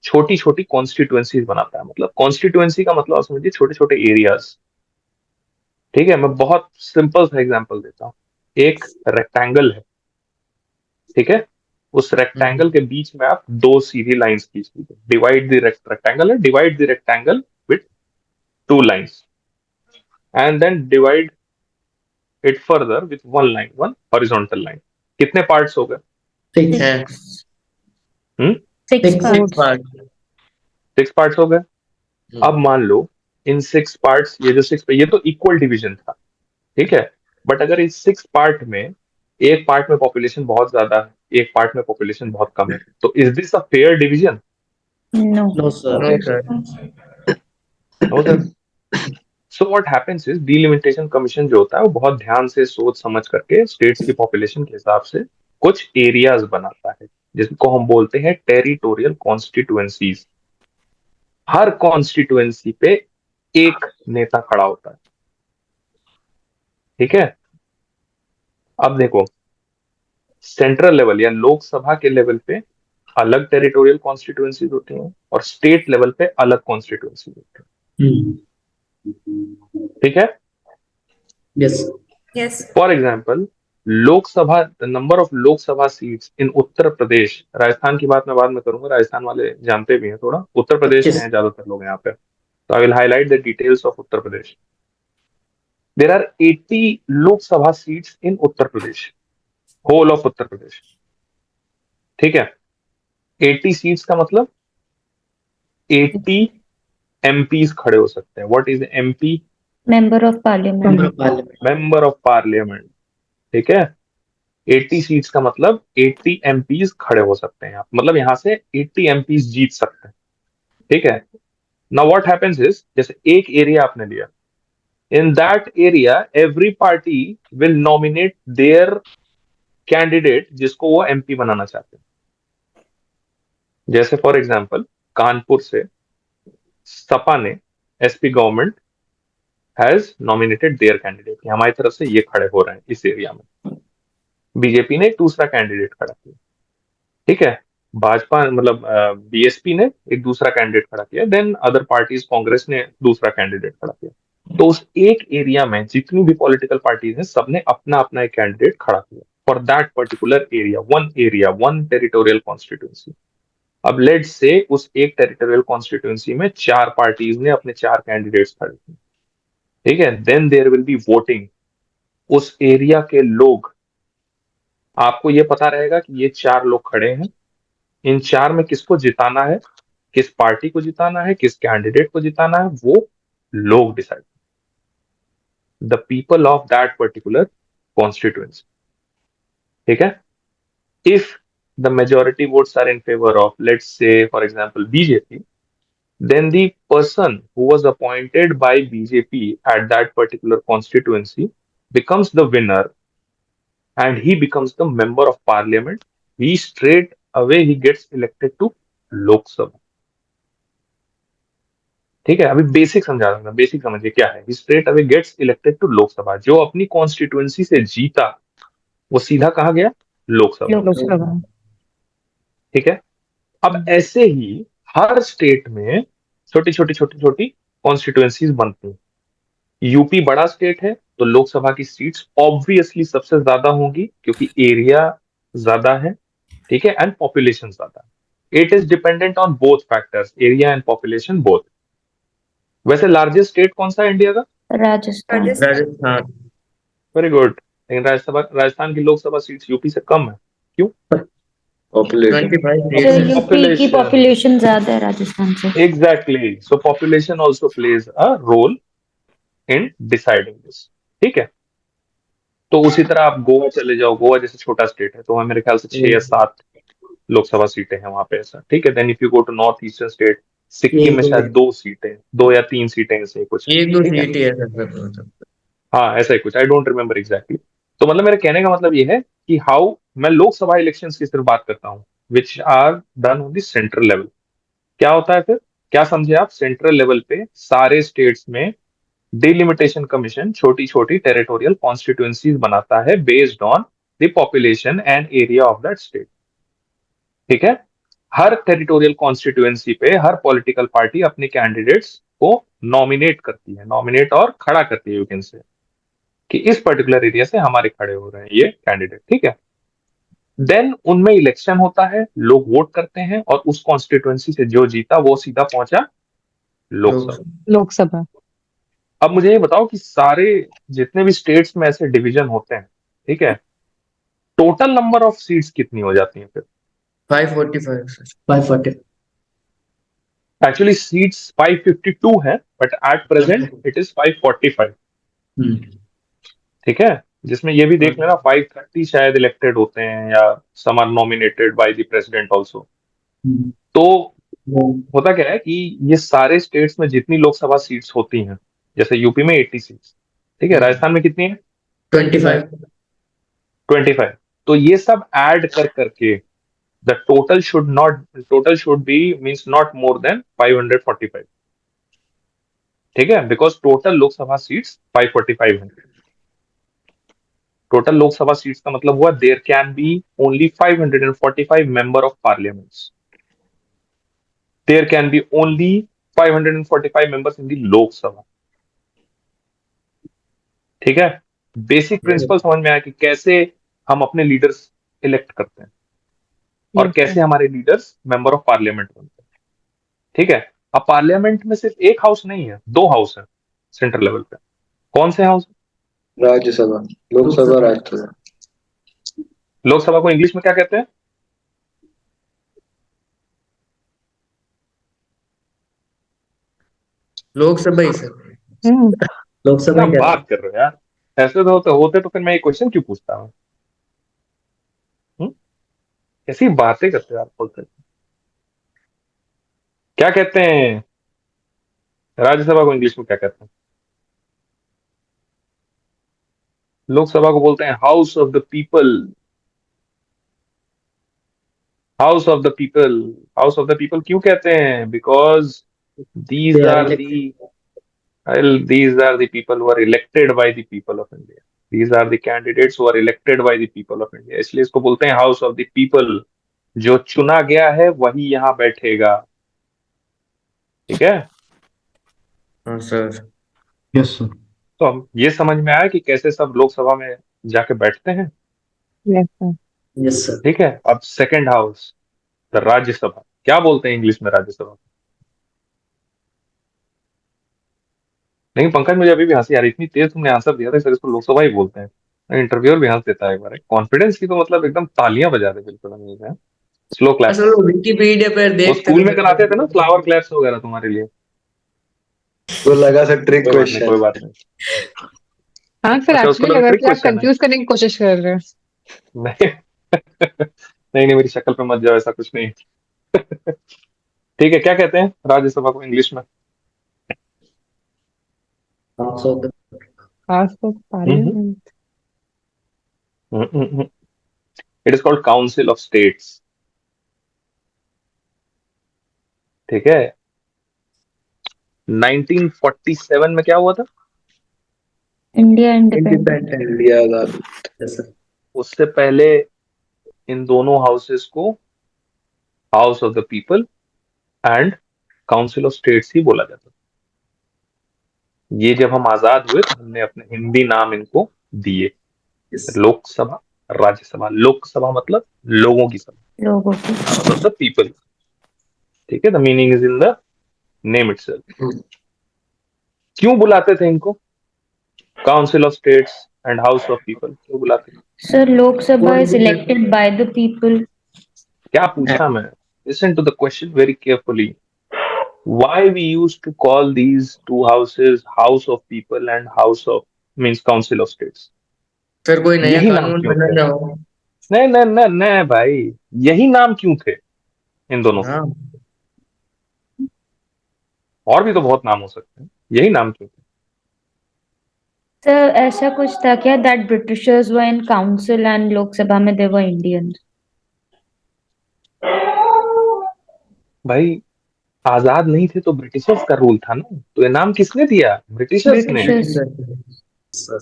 छोटी छोटी कॉन्स्टिट्यूएंसीज बनाता है. मतलब कॉन्स्टिट्यूएंसी का मतलब आप समझिए छोटे छोटे एरियाज. ठीक है, मैं बहुत सिंपल सा एग्जांपल देता हूं. एक रेक्टेंगल है. ठीक है, उस रेक्टेंगल के बीच में आप दो सीधी लाइंस खींच लीजिए. डिवाइड द रेक्टेंगल है, divide the rectangle with two lines and then divide it further with one line, one horizontal line. कितने पार्ट्स हो गए? 6 पार्ट्स हो गए. अब मान लो इन 6 पार्ट्स, ये जो 6, ये तो इक्वल डिवीजन था. ठीक है, बट अगर इस 6 पार्ट में एक पार्ट में पॉपुलेशन बहुत ज्यादा है, एक पार्ट में पॉपुलेशन बहुत कम है, तो is this a fair division? No sir. No sir. So what happens is delimitation commission जो होता है वो बहुत ध्यान से सोच समझ करके स्टेट्स की पॉपुलेशन के हिसाब से कुछ एरियाज बनाता है, जिसको हम बोलते हैं टेरिटोरियल कॉन्स्टिट्यूएंसीज. हर कॉन्स्टिट्यूएंसी पे एक नेता खड़ा होता है. ठीक है, अब देखो सेंट्रल लेवल या लोकसभा के लेवल पे अलग टेरिटोरियल कॉन्स्टिट्यूएंसीज होती हैं और स्टेट लेवल पे अलग कॉन्स्टिट्यूएंसीज होती हैं. ठीक है, yes. Yes. For example Lok Sabha, the number of Lok Sabha seats in Uttar Pradesh, Rajasthan की बात मैं बाद में करूंगा, राजस्थान वाले जानते भी हैं थोड़ा, उत्तर प्रदेश में हैं ज्यादातर लोग यहाँ पे, तो I will highlight the details of Uttar Pradesh. There are 80 Lok Sabha seats in Uttar Pradesh, whole of Uttar Pradesh. ठीक है, 80 सीट्स का मतलब 80 एमपीज खड़े हो सकते हैं. What is MP? Member of parliament. Member of parliament. ठीक है, 80 सीट्स का मतलब 80 एमपीज खड़े हो सकते हैं. मतलब यहां से 80 एमपीज जीत सकते हैं. ठीक है, नाउ व्हाट हैपेंस इज, जैसे एक एरिया आपने लिया, in that area every party will nominate their candidate जिसको वो एमपी बनाना चाहते हैं. जैसे फॉर एग्जांपल कानपुर से सपा ने, SP government has nominated there candidate, हमारी तरफ से ये खड़े हो रहे हैं इस एरिया में. बीजेपी ने एक दूसरा कैंडिडेट खड़ा किया. ठीक है, भाजपा मतलब बीएसपी ने एक दूसरा कैंडिडेट खड़ा किया. देन अदर पार्टीज, कांग्रेस ने दूसरा कैंडिडेट खड़ा किया. तो उस एक एरिया में जितनी भी पॉलिटिकल पार्टीज हैं सबने अपना अपना एक कैंडिडेट खड़ा किया for that particular area, one territorial constituency. अब लेट्स से उस एक टेरिटोरियल कॉन्स्टिट्यूएंसी में 4 पार्टीज ने अपने 4 कैंडिडेट्स खड़े किए. ठीक है, then there will be voting. उस एरिया के लोग, आपको ये पता रहेगा कि ये 4 लोग खड़े हैं, इन 4 में किसको जिताना है, किस पार्टी को जिताना है, किस कैंडिडेट को जिताना है, वो लोग decide, the people of that particular constituency. ठीक है, if the majority votes are in favour of, let's say for example BJP, then the person who was appointed by BJP at that particular constituency becomes the winner and he becomes the member of parliament. He straight away he gets elected to Lok Sabha. ठीक है, अभी basic समझा दूंगा. Basic समझिए क्या है. He straight away gets elected to लोक सभा. जो अपनी कॉन्स्टिट्यूएंसी से जीता वो सीधा कहाँ गया? लोकसभा. ठीक है। अब ऐसे ही हर स्टेट में छोटी छोटी छोटी छोटी कॉन्स्टिट्यूएंसीज बनती हैं। यूपी बड़ा स्टेट है तो लोकसभा की सीट्स ऑब्वियसली सबसे ज्यादा होंगी क्योंकि एरिया ज्यादा है, ठीक है, एंड पॉपुलेशन ज्यादा है। It is dependent on both factors, area and population both. वैसे लार्जेस्ट स्टेट कौन सा है इंडिया का? राजस्थान। राजस्थान। Very good. लेकिन राजस्थान की लोकसभा सीट्स यूपी से कम है, क्यों? पॉपुलेशन। 25 तो सीट्स है। यूपी की पॉपुलेशन ज्यादा है राजस्थान से। Exactly, so population also plays a role in deciding this, ठीक है। तो उसी तरह आप गोवा चले जाओ, गोवा जैसे छोटा स्टेट है तो वहाँ मेरे ख्याल से 6 या 7 लोकसभा सीटें हैं वहां पे, ऐसा, ठीक है। Then if you go to north eastern state, Sikkim एक में दो शायद 2 सीटें, 2 या 3 सीटें ऐसे कुछ है, एक दो ठीक है। सीट ही है सर। हाँ ऐसा ही कुछ, आई डोंट रिमेम्बर एग्जैक्टली। तो मतलब मेरे कहने का मतलब ये है कि हाउ मैं लोकसभा इलेक्शंस की सिर्फ बात करता हूँ which are done on the central level. क्या होता है फिर, क्या समझे आप? सेंट्रल लेवल पे सारे स्टेट्स में डिलिमिटेशन कमीशन छोटी छोटी टेरिटोरियल कॉन्स्टिट्यूएंसीज बनाता है based on the population and area of that state, ठीक है। हर टेरिटोरियल कॉन्स्टिट्यूएंसी पे हर पॉलिटिकल पार्टी अपने कैंडिडेट्स को नॉमिनेट करती है, नॉमिनेट और खड़ा करती है, यू कैन से, कि इस पर्टिकुलर एरिया से हमारे खड़े हो रहे हैं ये कैंडिडेट, ठीक है। देन उनमें इलेक्शन होता है, लोग वोट करते हैं और उस कॉन्स्टिट्यूएंसी से जो जीता वो सीधा पहुंचा लोकसभा। लोकसभा। अब मुझे ये बताओ कि सारे जितने भी स्टेट्स में ऐसे डिवीजन होते हैं, ठीक है, टोटल नंबर ऑफ सीट्स कितनी हो जाती हैं फिर? 545 सर। 540। एक्चुअली सीट्स 552 है but at present it is 545, ठीक है। जिसमें ये भी देख लेना 530 शायद इलेक्टेड होते हैं या some are nominated by the president also. तो होता क्या है कि ये सारे स्टेट्स में जितनी लोकसभा सीट्स होती हैं, जैसे यूपी में 80 सीट्स, ठीक है, राजस्थान में कितनी है? 25। 25। तो ये सब ऐड कर करके the total should be means not more then 545, ठीक है, बिकॉज टोटल लोकसभा सीट्स 545 है। टोटल लोकसभा सीट्स का मतलब हुआ there can be only 545 member of parliaments, there can be only 545 members in the Lok Sabha, ठीक है। बेसिक प्रिंसिपल समझ में आया कि कैसे हम अपने लीडर्स इलेक्ट करते हैं और Yes, कैसे sir. हमारे लीडर्स मेंबर ऑफ पार्लियामेंट बनते हैं, ठीक है। अब पार्लियामेंट में सिर्फ एक हाउस नहीं है, 2 हाउस है सेंट्रल लेवल पे। कौन से हाउस? राज्यसभा, लोकसभा, राज्यसभा। लोकसभा को इंग्लिश में क्या कहते हैं? लोकसभा ही सर। लोकसभा क्या ही कहते बात कर रहे हो यार, ऐसे तो होते तो फिर मैं ये क्वेश्चन क्यों पूछता हूँ? कैसी बातें करते हो आप, बोलते क्या कहते हैं? राज्यसभा को इंग्लिश में क्या कहते हैं? लोकसभा को बोलते हैं house of the people. House of the people, house of the people क्यों कहते हैं? Because They these are are elected. The these are the people who are elected by the people of India. These are the candidates who are elected by the people of India. इसलिए इसको बोलते हैं house of the people. जो चुना गया है वही यहाँ बैठेगा, ठीक है। हाँ सर। Yes sir. तो हम ये समझ में आया कि कैसे सब लोकसभा में जाके बैठते हैं, Yes, sir. Yes, sir. ठीक है। अब सेकंड हाउस, द राज्यसभा, क्या बोलते हैं इंग्लिश में राज्यसभा को? लेकिन पंकज मुझे अभी भी हंसी आ रही, इतनी तेज तुमने आंसर दिया था सर, इसको लोकसभा ही बोलते हैं। इंटरव्यूअर भी हंस देता है एक बार, कॉन्फिडेंस की तो मतलब एकदम तालियां बजा दे बिल्कुल, स्लो क्लैप। असल वो विकिपीडिया पर वो देखते स्कूल तो में कराते थे ना फ्लावर क्लैप्स वगैरह तुम्हारे लिए। वो लगा सर ट्रिक कोई बात नहीं, क्वेश्चन। कोई बात नहीं। हाँ सर, अच्छा उसको एक्चुअली लगा लगा ट्रिक कि आप क्वेश्चन है? कंफ्यूज करने की कोशिश कर रहे हैं। नहीं नहीं नहीं, मेरी शक्ल पे मत जाओ, ऐसा कुछ नहीं। ठीक है, क्या कहते हैं राज्यसभा को इंग्लिश में? House of the खास तो parliament. It is called council of states, ठीक है। 1947 में क्या हुआ था? India independent. independent. इंडिया आजाद। Yes, sir. उससे पहले इन दोनों हाउसेस को house of the people and council of states ही बोला जाता था। ये जब हम आजाद हुए तो हमने अपने हिंदी नाम इनको दिए, लोकसभा, राज्यसभा। लोकसभा मतलब लोगों की सभा, लोगों की। House of the people. ठीक है, the meaning is in the name itself. क्यों बुलाते थे इनको council of states and house of people, क्यों बुलाते थे? Sir, Lok Sabha is elected by the people. क्या पूछा मैं? Listen to the question very carefully. Why we used to call these two houses House of People and House of means Council of States? Sir कोई नया यही नाम कानून क्यों बना थे? ना हो। नहीं नहीं नहीं नहीं भाई, यही नाम क्यों थे इन दोनों के? हाँ और भी तो बहुत नाम हो सकते हैं, यही नाम क्यों थे? Sir, ऐसा कुछ था क्या that Britishers were in council and लोक सभा में they were Indians? भाई आजाद नहीं थे तो ब्रिटिशर्स का रूल था ना, तो ये नाम किसने दिया? ब्रिटिशर्स ने। Britishers.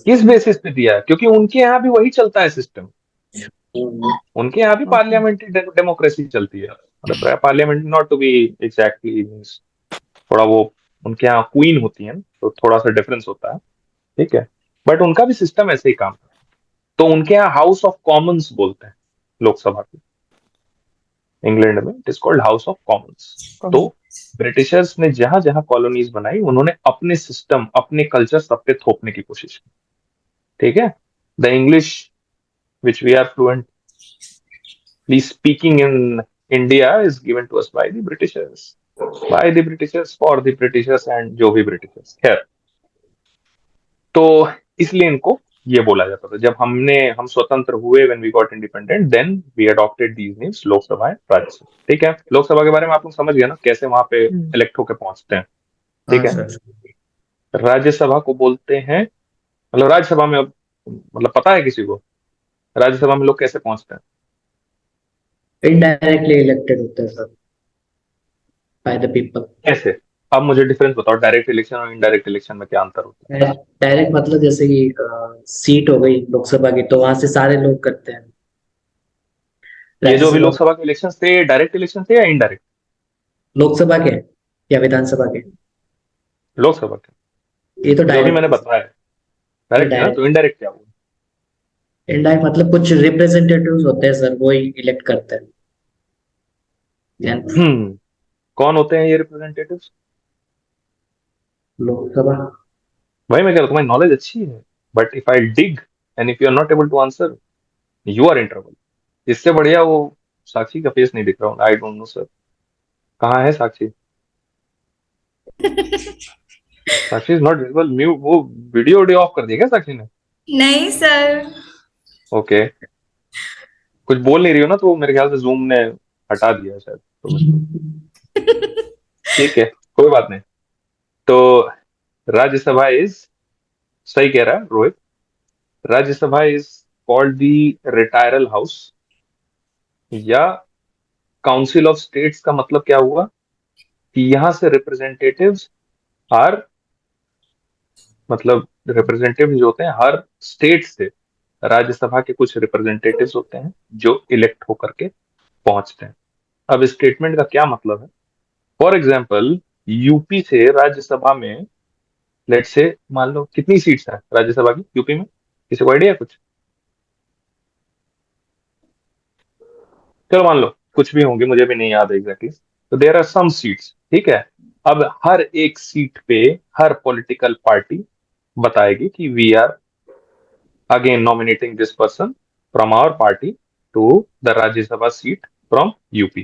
किस बेसिस पे दिया? क्योंकि उनके यहाँ भी वही चलता है सिस्टम। उनके यहाँ भी पार्लियामेंट्री डेमोक्रेसी चलती है, मतलब parliament not to be exactly, थोड़ा वो उनके यहाँ क्वीन होती है ना, तो थोड़ा सा डिफरेंस होता है। ठीक है, बट उनका भी सिस्टम ऐसे ही काम है। तो उनके यहाँ हाउस ऑफ कॉमन्स बोलते हैं लोकसभा को, इंग्लैंड में it is called house of Commons. तो ब्रिटिशर्स ने जहां जहां कॉलोनीज बनाई, उन्होंने अपने सिस्टम, अपने कल्चर सब पे थोपने की कोशिश की। ठीक है, the English which we are fluently speaking in India is given to us by the Britishers, by the Britishers, for the Britishers and जो भी ब्रिटिशर्स। खैर, तो इसलिए इनको ये बोला जाता था। जब हम स्वतंत्र हुए, when we got independent, then we adopted these names, Lok Sabha and Rajya Sabha. ठीक है, लोकसभा के बारे में आप लोग समझ गए ना, कैसे वहां पे इलेक्ट होके पहुंचते हैं। ठीक हाँ है, सर। राज्यसभा को बोलते हैं, मतलब राज्यसभा में, अब मतलब पता है किसी को राज्यसभा में लोग कैसे पहुंचते हैं? इनडायरेक्टली इलेक्टेड होते हैं सर, बाय द पीपल। कैसे? अब मुझे डिफरेंस बताओ, डायरेक्ट इलेक्शन और इनडायरेक्ट इलेक्शन में क्या अंतर होता है? डायरेक्ट मतलब जैसे कि सीट हो गई लोकसभा की, तो वहां से सारे लोग करते हैं। ये जो भी राज्यसभा, लोकसभा के इलेक्शन थे, डायरेक्ट इलेक्शन थे या इनडायरेक्ट? लोकसभा के या विधानसभा के? लोकसभा के ये तो जो भी मैंने डायरेक्ट। बताया, ये डायरेक्ट है ना, तो डायरेक्ट। इनडायरेक्ट क्या हुआ? इनडायरेक्ट मतलब कुछ रिप्रेजेंटेटिव्स होते हैं सर, वो ही इलेक्ट करते हैं। हम्म, कौन होते हैं ये रिप्रेजेंटेटिव्स? लोकसभा। भाई मैं कह रहा हूँ तुम्हारी नॉलेज अच्छी है, but if I dig and if you are not able to answer, you are in trouble. इससे बढ़िया वो साक्षी का फेस नहीं दिख रहा हूँ, आई डोंट नो सर, कहाँ है साक्षी? साक्षी इज नॉट विजिबल, म्यूट, वो वीडियो ऑडियो ऑफ कर दिया क्या साक्षी ने? नहीं सर। ओके, कुछ बोल नहीं रही हो ना, तो मेरे ख्याल से जूम ने हटा दिया शायद तुम्हें। ठीक है, कोई बात नहीं। तो राज्यसभा इज, सही कह रहा है Rohit, Rajya Sabha is called the retiral house, या काउंसिल ऑफ स्टेट्स का मतलब क्या हुआ कि यहां से रिप्रेजेंटेटिव्स हर, मतलब रिप्रेजेंटेटिव जो होते हैं हर स्टेट से, राज्यसभा के कुछ रिप्रेजेंटेटिव्स होते हैं जो इलेक्ट होकर के पहुंचते हैं। अब इस स्टेटमेंट का क्या मतलब है? फॉर एग्जाम्पल, यूपी से राज्यसभा में, लेट से मान लो कितनी सीट्स हैं राज्यसभा की यूपी में, किसी को आइडिया कुछ? चलो मान लो कुछ भी होंगे, मुझे भी नहीं याद है एग्जैक्टली। तो देयर आर सम सीट्स, ठीक है। अब हर एक सीट पे हर पॉलिटिकल पार्टी बताएगी कि we are again nominating this person from our party to the Rajya Sabha seat from UP.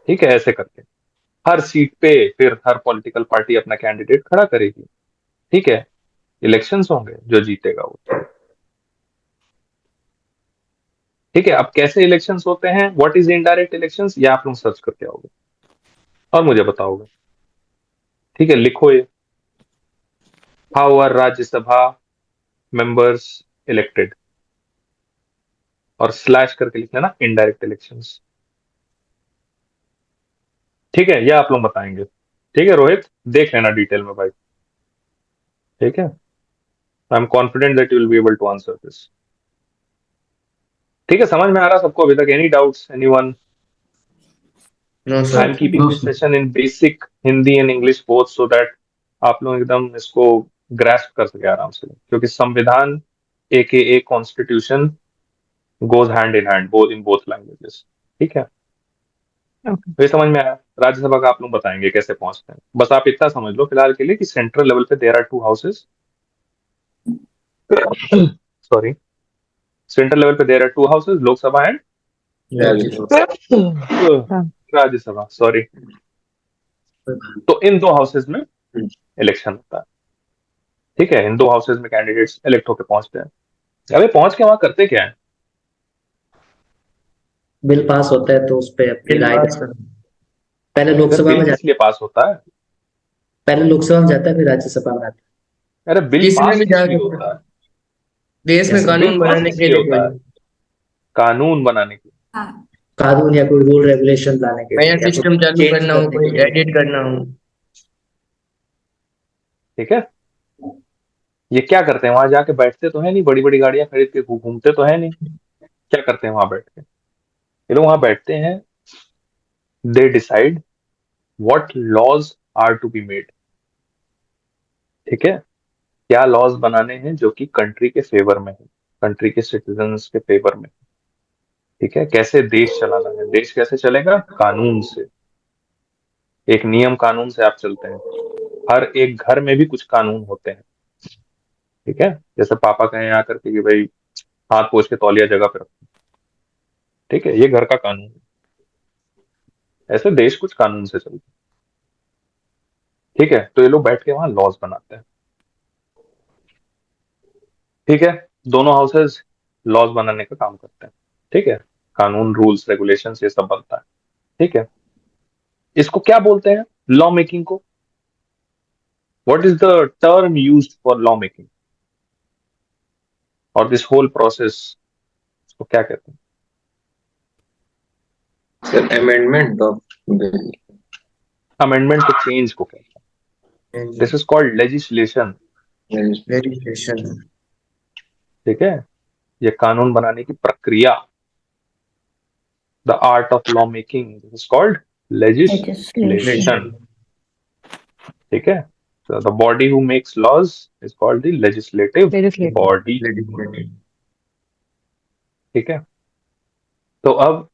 ठीक है, ऐसे करके हर सीट पे फिर हर पॉलिटिकल पार्टी अपना कैंडिडेट खड़ा करेगी। ठीक है, इलेक्शंस होंगे, जो जीतेगा वो। ठीक है, अब कैसे इलेक्शंस होते हैं, व्हाट इज इनडायरेक्ट इलेक्शंस, ये आप लोग सर्च करके आओगे और मुझे बताओगे। ठीक है, लिखो ये, how are Rajya Sabha members elected, और स्लैश करके लिख लेना इनडायरेक्ट इलेक्शंस। ठीक है, ये आप लोग बताएंगे। ठीक है रोहित, देख लेना डिटेल में भाई। ठीक है, I am confident that you will be able to answer this. ठीक है, समझ में आ रहा सबको अभी तक? Any doubts anyone? No I sir am keeping No, this sir. Session in basic Hindi and English both so that आप लोग एकदम इसको ग्रास्प कर सके आराम से, क्योंकि संविधान a constitution goes hand in hand both in both languages. ठीक है, Okay. तो ये समझ में आया। राज्यसभा का आप लोग बताएंगे कैसे पहुंचते हैं, बस आप इतना समझ लो फिलहाल के लिए कि सेंट्रल लेवल पे there are 2 houses. Sorry, central level पे there are 2 houses, Lok Sabha and हाँ. राज्यसभा। सॉरी, तो इन 2 हाउसेस में इलेक्शन होता है। ठीक है, इन 2 हाउसेस में कैंडिडेट्स इलेक्ट होकर पहुंचते हैं। अबे पहुंच के वहां करते क्या है? बिल पास होता है तो उस पे अपनी बिल राय पास देते हैं। कर पहले अरे लोकसभा बिल में किस जाता लिए पास होता है? पहले लोकसभा में जाता है फिर राज्यसभा में आता अरे बिल किसी में पास भी जा किस लिए सकते होता हैं। है? देश में जैसे बिल कानून पास बनाने किस के लिए लिए होता है? चाहिए कानून बनाने के लिए। हाँ. है कानून या कोई रूल रेगुलेशन लाने के नया लिए या सिस्टम कोई चालू चेंज करना हो, करने कोई के लिए। एडिट करना हो। ठीक है, ये क्या करते हैं वहां जाके? बैठते तो है नहीं, बड़ी बड़ी गाड़ियां खरीद के घूमते तो है नहीं। क्या करते हैं वहां बैठ के? ये लोग वहां बैठते हैं, they decide what laws are to be made. ठीक है, क्या लॉज बनाने हैं जो कि कंट्री के फेवर में है, कंट्री के सिटीजन्स के फेवर में। ठीक है, कैसे देश चलाना है? देश कैसे चलेगा? कानून से, एक नियम कानून से आप चलते हैं। हर एक घर में भी कुछ कानून होते हैं। ठीक है, जैसे पापा कहें आकर के कि भाई हाथ पोंछ के तौलिया जगह पे रखो। ठीक है, ये घर का कानून है। ऐसे देश कुछ कानून से चलता है। ठीक है, तो ये लोग बैठ के वहां लॉज बनाते हैं। ठीक है, दोनों हाउसेस लॉज बनाने का काम करते हैं। ठीक है, कानून, रूल्स, रेगुलेशंस ये सब बनता है। ठीक है, इसको क्या बोलते हैं? लॉ मेकिंग को। What is the term used for law making और दिस होल प्रोसेस, इसको क्या कहते हैं? Sir amendment of bill. Amendment to change को कहते हैं। This is called legislation. Legislation. ठीक है, ये कानून बनाने की प्रक्रिया, the art of law making, this is called legislation. Legislation. ठीक है, so the body who makes laws is called the legislative Legislative. body। Legislative. ठीक है, तो अब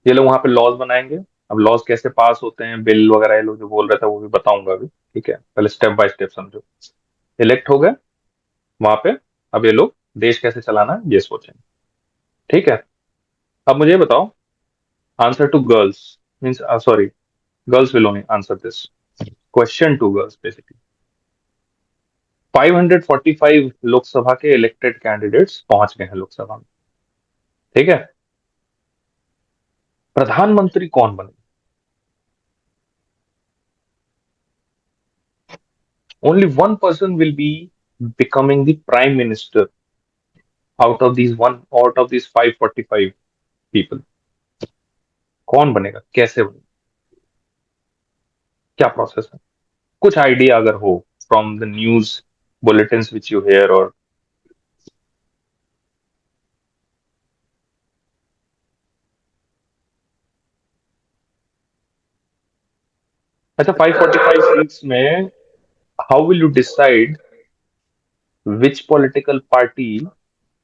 ये लोग वहां पे लॉज बनाएंगे। अब लॉज कैसे पास होते हैं, बिल वगैरह ये लोग जो बोल रहे थे वो भी बताऊंगा अभी। ठीक है, पहले स्टेप बाय स्टेप समझो। इलेक्ट हो गए वहां पे, अब ये लोग देश कैसे चलाना है ये सोचेंगे। ठीक है, अब मुझे ये बताओ, answer to girls means, sorry, girls will only answer this question to girls basically. 545 Lok Sabha के इलेक्टेड कैंडिडेट्स पहुंच गए हैं लोकसभा में। ठीक है, प्रधानमंत्री कौन बने? Only one person will be becoming the prime minister out of these 545 people। कौन बनेगा, कैसे बनेगा, क्या प्रोसेस है? कुछ आइडिया अगर हो from the news bulletins which you hear और अच्छा, 545 सीट्स में how will you decide which political party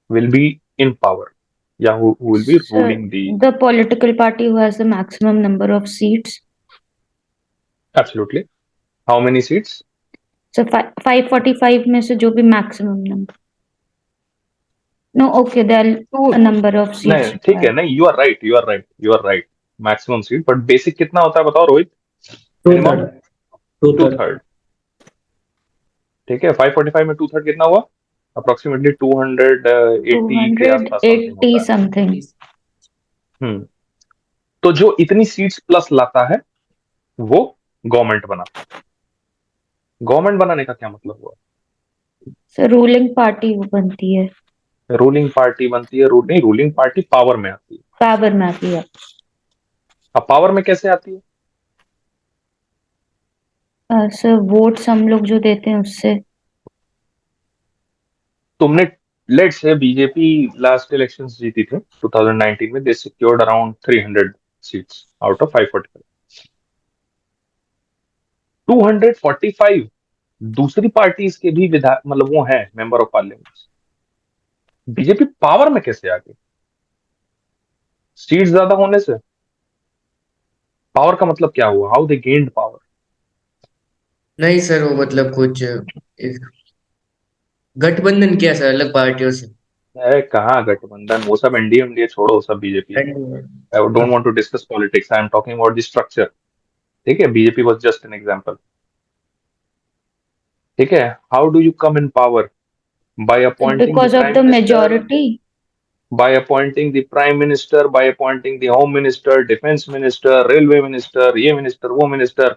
will be in power, yeah, who will be So ruling the, the political party who has the maximum number of seats. absolutely, how many seats? So 545 में से जो भी maximum number. No, okay, there are Two. a number of seats नहीं ठीक है, required. नहीं, you are right, you are right, you are right, maximum seat, but basic कितना होता है बताओ Rohit? Two minimum third two two third third. ठीक है, 545 में टू थर्ड कितना हुआ? अप्रोक्सीमेटली 280 के आसपास समथिंग 280 होता है। something. हम्म, तो जो इतनी सीट्स प्लस लाता है वो गवर्नमेंट बनाता है। गवर्नमेंट बनाने का क्या मतलब हुआ? So ruling party वो बनती है, रूलिंग पार्टी बनती है, नहीं, रूलिंग पार्टी पावर में आती है। पावर में आती है। अब पावर में कैसे आती है? सर वोट्स हम लोग जो देते हैं उससे। तुमने, let's say BJP last elections जीती थी 2019 में, they secured around 300 seats out of 545। 245 दूसरी पार्टीज के भी विधायक मतलब वो हैं member of parliament. BJP power में कैसे आ गई? सीट ज्यादा होने से पावर का मतलब क्या हुआ? How they gained power? नहीं सर, वो मतलब कुछ एक गठबंधन किया सर अलग पार्टियों से। कहाँ गठबंधन? वो सब एनडीए एनडीए छोड़ो, सब बीजेपी है। I don't want to discuss politics, I am talking about the structure. ठीक है, BJP was just an example. ठीक है, how do you come in power? By appointing the Because of prime the minister, majority. by appointing the prime minister, by appointing the home minister, defense minister, railway minister, ये minister वो minister,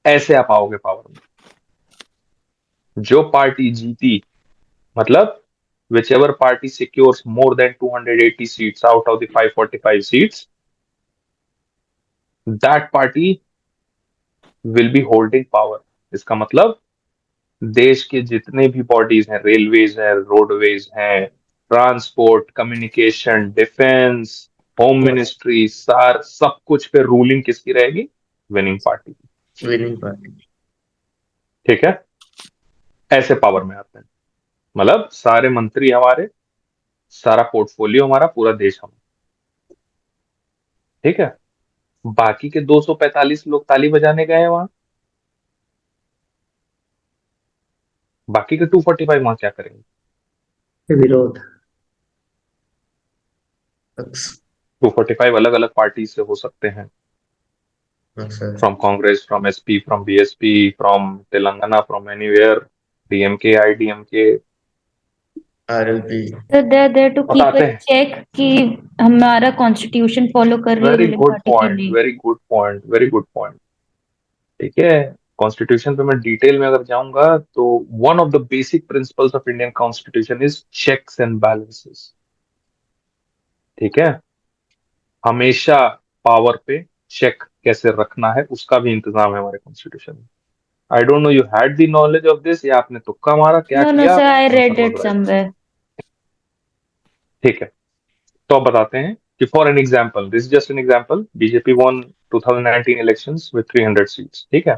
ऐसे आप आओगे power में। जो party जीती, मतलब whichever party secures more than 280 seats out of the 545 seats, that party will be holding power। इसका मतलब देश के जितने भी बॉडीज हैं, रेलवेज हैं, रोडवेज हैं, transport, communication, defence, home ministry, सार सब कुछ पे रूलिंग किसकी रहेगी? विनिंग पार्टी की। Winning party. ठीक है, ऐसे पावर में आते हैं। मतलब सारे मंत्री हमारे, सारा पोर्टफोलियो हमारा, पूरा देश हमारा। ठीक है, बाकी के 245 लोग ताली बजाने गए हैं वहां, बाकी के 245 वहां क्या करेंगे? विरोध। 245 अलग अलग पार्टी से हो सकते हैं, from Congress, from SP, from BSP, from Telangana, from anywhere, DMK, IDMK, RLP। So they're there to keep बताते a हैं। check कि हमारा कॉन्स्टिट्यूशन फॉलो कर रही है वेरी रूलिंग गुड पार्टी की पॉइंट, नहीं। Very good point, very good point. ठीक है, कॉन्स्टिट्यूशन पे मैं डिटेल में अगर जाऊंगा तो one of the basic principles of Indian constitution is checks and balances. ठीक है, हमेशा पावर पे चेक कैसे रखना है उसका भी इंतजाम है हमारे कॉन्स्टिट्यूशन में। I don't know you had the knowledge of this, या आपने तुक्का मारा, क्या No, no, किया? sir, I answer read it बताइए। somewhere. ठीक है, तो अब बताते हैं कि for an example, this just an example, BJP won 2019 elections with 300 seats. ठीक है,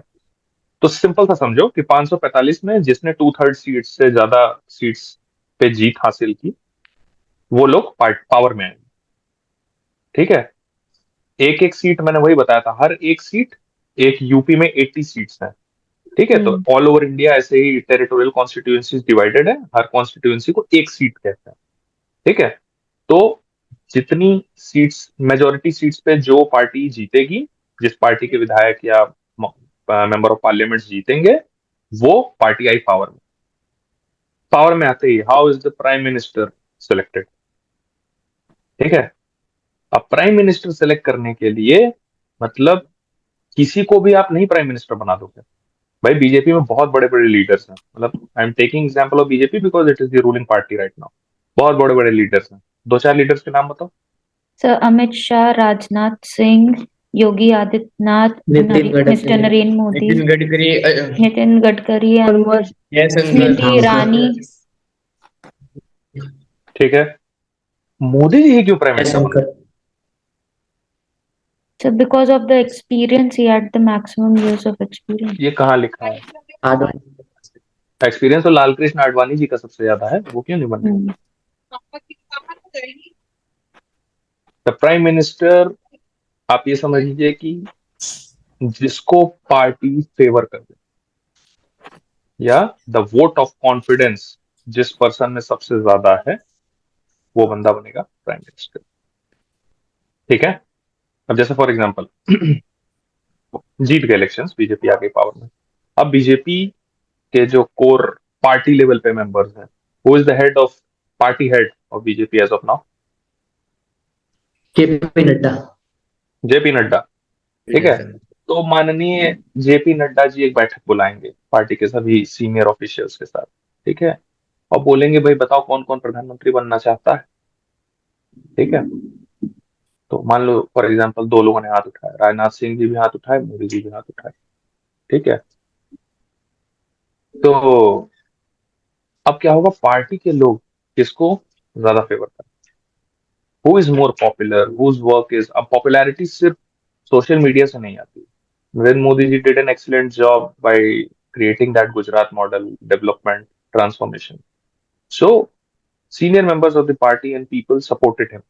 तो सिंपल सा समझो कि 545 में जिसने 2/3 सीट से ज्यादा सीट्स पे जीत हासिल की, वो लोग पावर में आए। ठीक है, एक एक सीट मैंने वही बताया था, हर एक सीट, एक यूपी में 80 सीट्स हैं। ठीक है, तो ऑल ओवर इंडिया ऐसे ही टेरिटोरियल कॉन्स्टिट्यूएंसीज डिवाइडेड है, हर कॉन्स्टिट्यूएंसी को एक सीट कहते हैं। ठीक है, तो जितनी सीट्स, मेजोरिटी सीट्स पे जो पार्टी जीतेगी, जिस पार्टी के विधायक या मेंबर ऑफ पार्लियामेंट जीतेंगे, वो पार्टी आई पावर में। पावर में आते ही how is the prime minister selected? ठीक है, अब प्राइम मिनिस्टर सेलेक्ट करने के लिए मतलब किसी को भी आप नहीं प्राइम मिनिस्टर बना दोगे। भाई बीजेपी में बहुत बड़े बड़े लीडर्स हैं, मतलब I am taking example of BJP because it is the ruling party right now. बहुत बड़े बड़े लीडर्स हैं, दो चार लीडर्स के नाम बताओ। Sir Amit Shah, Rajnath Singh, Yogi Adityanath, mister Narendra Modi, Nitin Gadkari, Nitin Gadkari, Smriti Irani. ठीक है, मोदी जी ही क्यों प्राइम मिनिस्टर बने? So because of the experience, he had the maximum years of experience. ये कहाँ लिखा है? एक्सपीरियंस तो लाल कृष्ण आडवाणी जी का सबसे ज्यादा है, वो क्यों नहीं बने? द प्राइम मिनिस्टर, आप ये समझ लीजिए कि जिसको पार्टी फेवर कर दे, या द वोट ऑफ कॉन्फिडेंस जिस पर्सन में सबसे ज्यादा है, वो बंदा बनेगा प्राइम मिनिस्टर। ठीक है, अब जैसे फॉर एग्जांपल जीत गए इलेक्शंस, बीजेपी आ गई पावर में। अब बीजेपी के जो कोर पार्टी लेवल पे मेंबर्स हैं, who is the head of party, head of BJP as of now? JP Nadda. JP Nadda. ठीक है, तो माननीय जेपी नड्डा जी एक बैठक बुलाएंगे पार्टी के सभी सीनियर ऑफिशियल्स के साथ। ठीक है, और बोलेंगे भाई बताओ कौन कौन प्रधानमंत्री बनना चाहता है। ठीक है, तो मान लो फॉर एग्जांपल दो लोगों ने हाथ उठाया, राजनाथ सिंह जी भी हाथ उठाए, मोदी जी भी हाथ उठाए। ठीक है, तो अब क्या होगा, पार्टी के लोग किसको ज्यादा फेवर करते हैं? Who is more popular, whose work is. अब पॉपुलैरिटी सिर्फ सोशल मीडिया से नहीं आती, Then Modi ji did an excellent job by creating that Gujarat model development transformation. So senior members of the party and people supported him.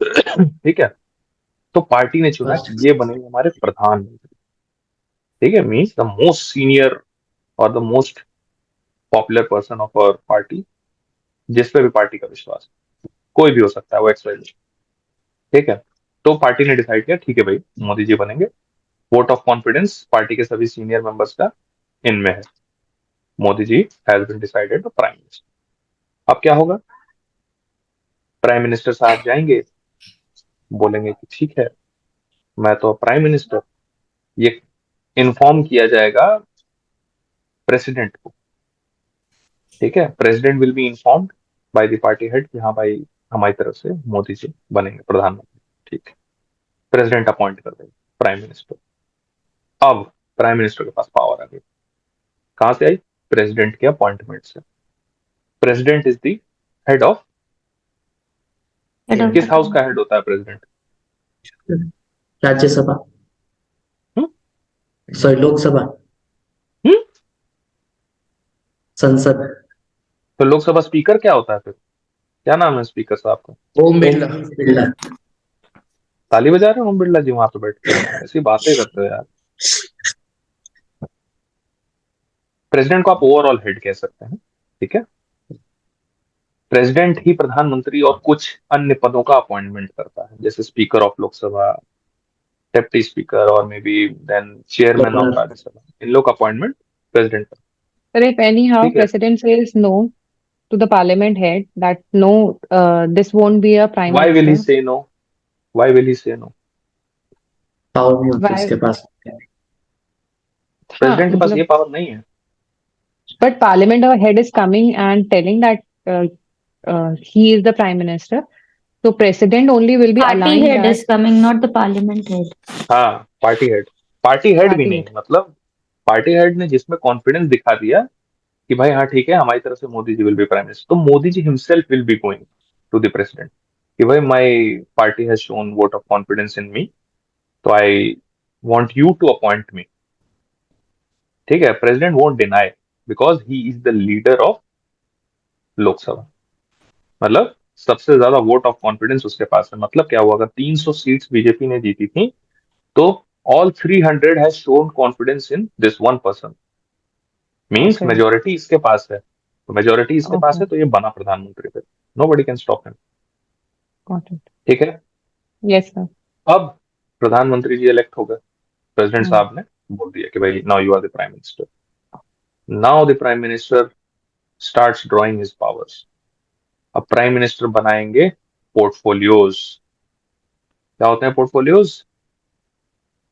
ठीक है, तो party ने चुना कि ये बनेंगे हमारे प्रधानमंत्री. ठीक है, मीन्स द मोस्ट सीनियर और the most popular person of our party, जिस पे भी पार्टी का विश्वास है. कोई भी हो सकता है, वो एक्स वाई जेड. ठीक है, तो पार्टी ने डिसाइड किया ठीक है भाई मोदी जी बनेंगे. वोट ऑफ कॉन्फिडेंस पार्टी के सभी सीनियर मेंबर्स का इनमें है. Modi ji has been decided the prime minister. अब क्या होगा? प्राइम मिनिस्टर साहब जाएंगे, बोलेंगे कि ठीक है मैं तो प्राइम मिनिस्टर. ये इन्फॉर्म किया जाएगा प्रेसिडेंट को. ठीक है, president will be informed by the party head कि हाँ भाई हमारी तरफ से मोदी जी बनेंगे प्रधानमंत्री. ठीक है, प्रेसिडेंट अपॉइंट कर देंगे प्राइम मिनिस्टर. अब प्राइम मिनिस्टर के पास पावर आ गई. कहां से आई? प्रेसिडेंट के अपॉइंटमेंट से. President is the head of. किस हाउस का हेड होता है प्रेसिडेंट? राज्यसभा, सॉरी लोकसभा, संसद. तो लोकसभा स्पीकर क्या होता है फिर? क्या नाम है स्पीकर साहब का? ओम बिरला. बिरला. ताली बजा रहे हो ओम बिरला जी वहां पे बैठ के? ऐसी बातें करते हो यार. प्रेसिडेंट को आप ओवरऑल हेड कह सकते हैं. ठीक है, प्रेसिडेंट ही प्रधानमंत्री और कुछ अन्य पदों का अपॉइंटमेंट करता है, जैसे speaker of Lok Sabha, deputy speaker और may be then chairman of Rajya Sabha. इन लोग का appointment president. But if anyhow ठीक है. president says no to the parliament head that no, this won't be a prime Why will he minister. say no? Why will he say no? Power नहीं होती Why? उसके पास. President के पास मतलब, ये power नहीं है. but parliament head is coming and telling that he is the prime minister. So president only will be Party aligned head that is coming, not the parliament head. हाँ, party head. Party head भी Party नहीं, head. मतलब party head ने जिसमें confidence दिखा दिया कि भाई हाँ ठीक है हमारी तरफ से Modi ji will be prime minister, तो Modi ji himself will be going to the president कि भाई my party has shown vote of confidence in me, तो I want you to appoint me. ठीक है, president won't deny because he is the leader of Lok Sabha. मतलब सबसे ज्यादा vote of confidence उसके पास है. मतलब क्या हुआ? अगर 300 सीट्स बीजेपी ने जीती थी तो all 300 has shown confidence in this one person. Means Okay. majority इसके पास है. तो मेजोरिटी इसके पास Okay. है तो ये बना प्रधानमंत्री फिर. Nobody can stop him. Got it. ठीक है. Yes, sir. अब प्रधानमंत्री जी इलेक्ट हो गए. President Hmm. साहब ने बोल दिया कि भाई now you are the prime minister. Now the prime minister starts drawing his powers. अब प्राइम मिनिस्टर बनाएंगे पोर्टफोलियोज. क्या होते हैं portfolios?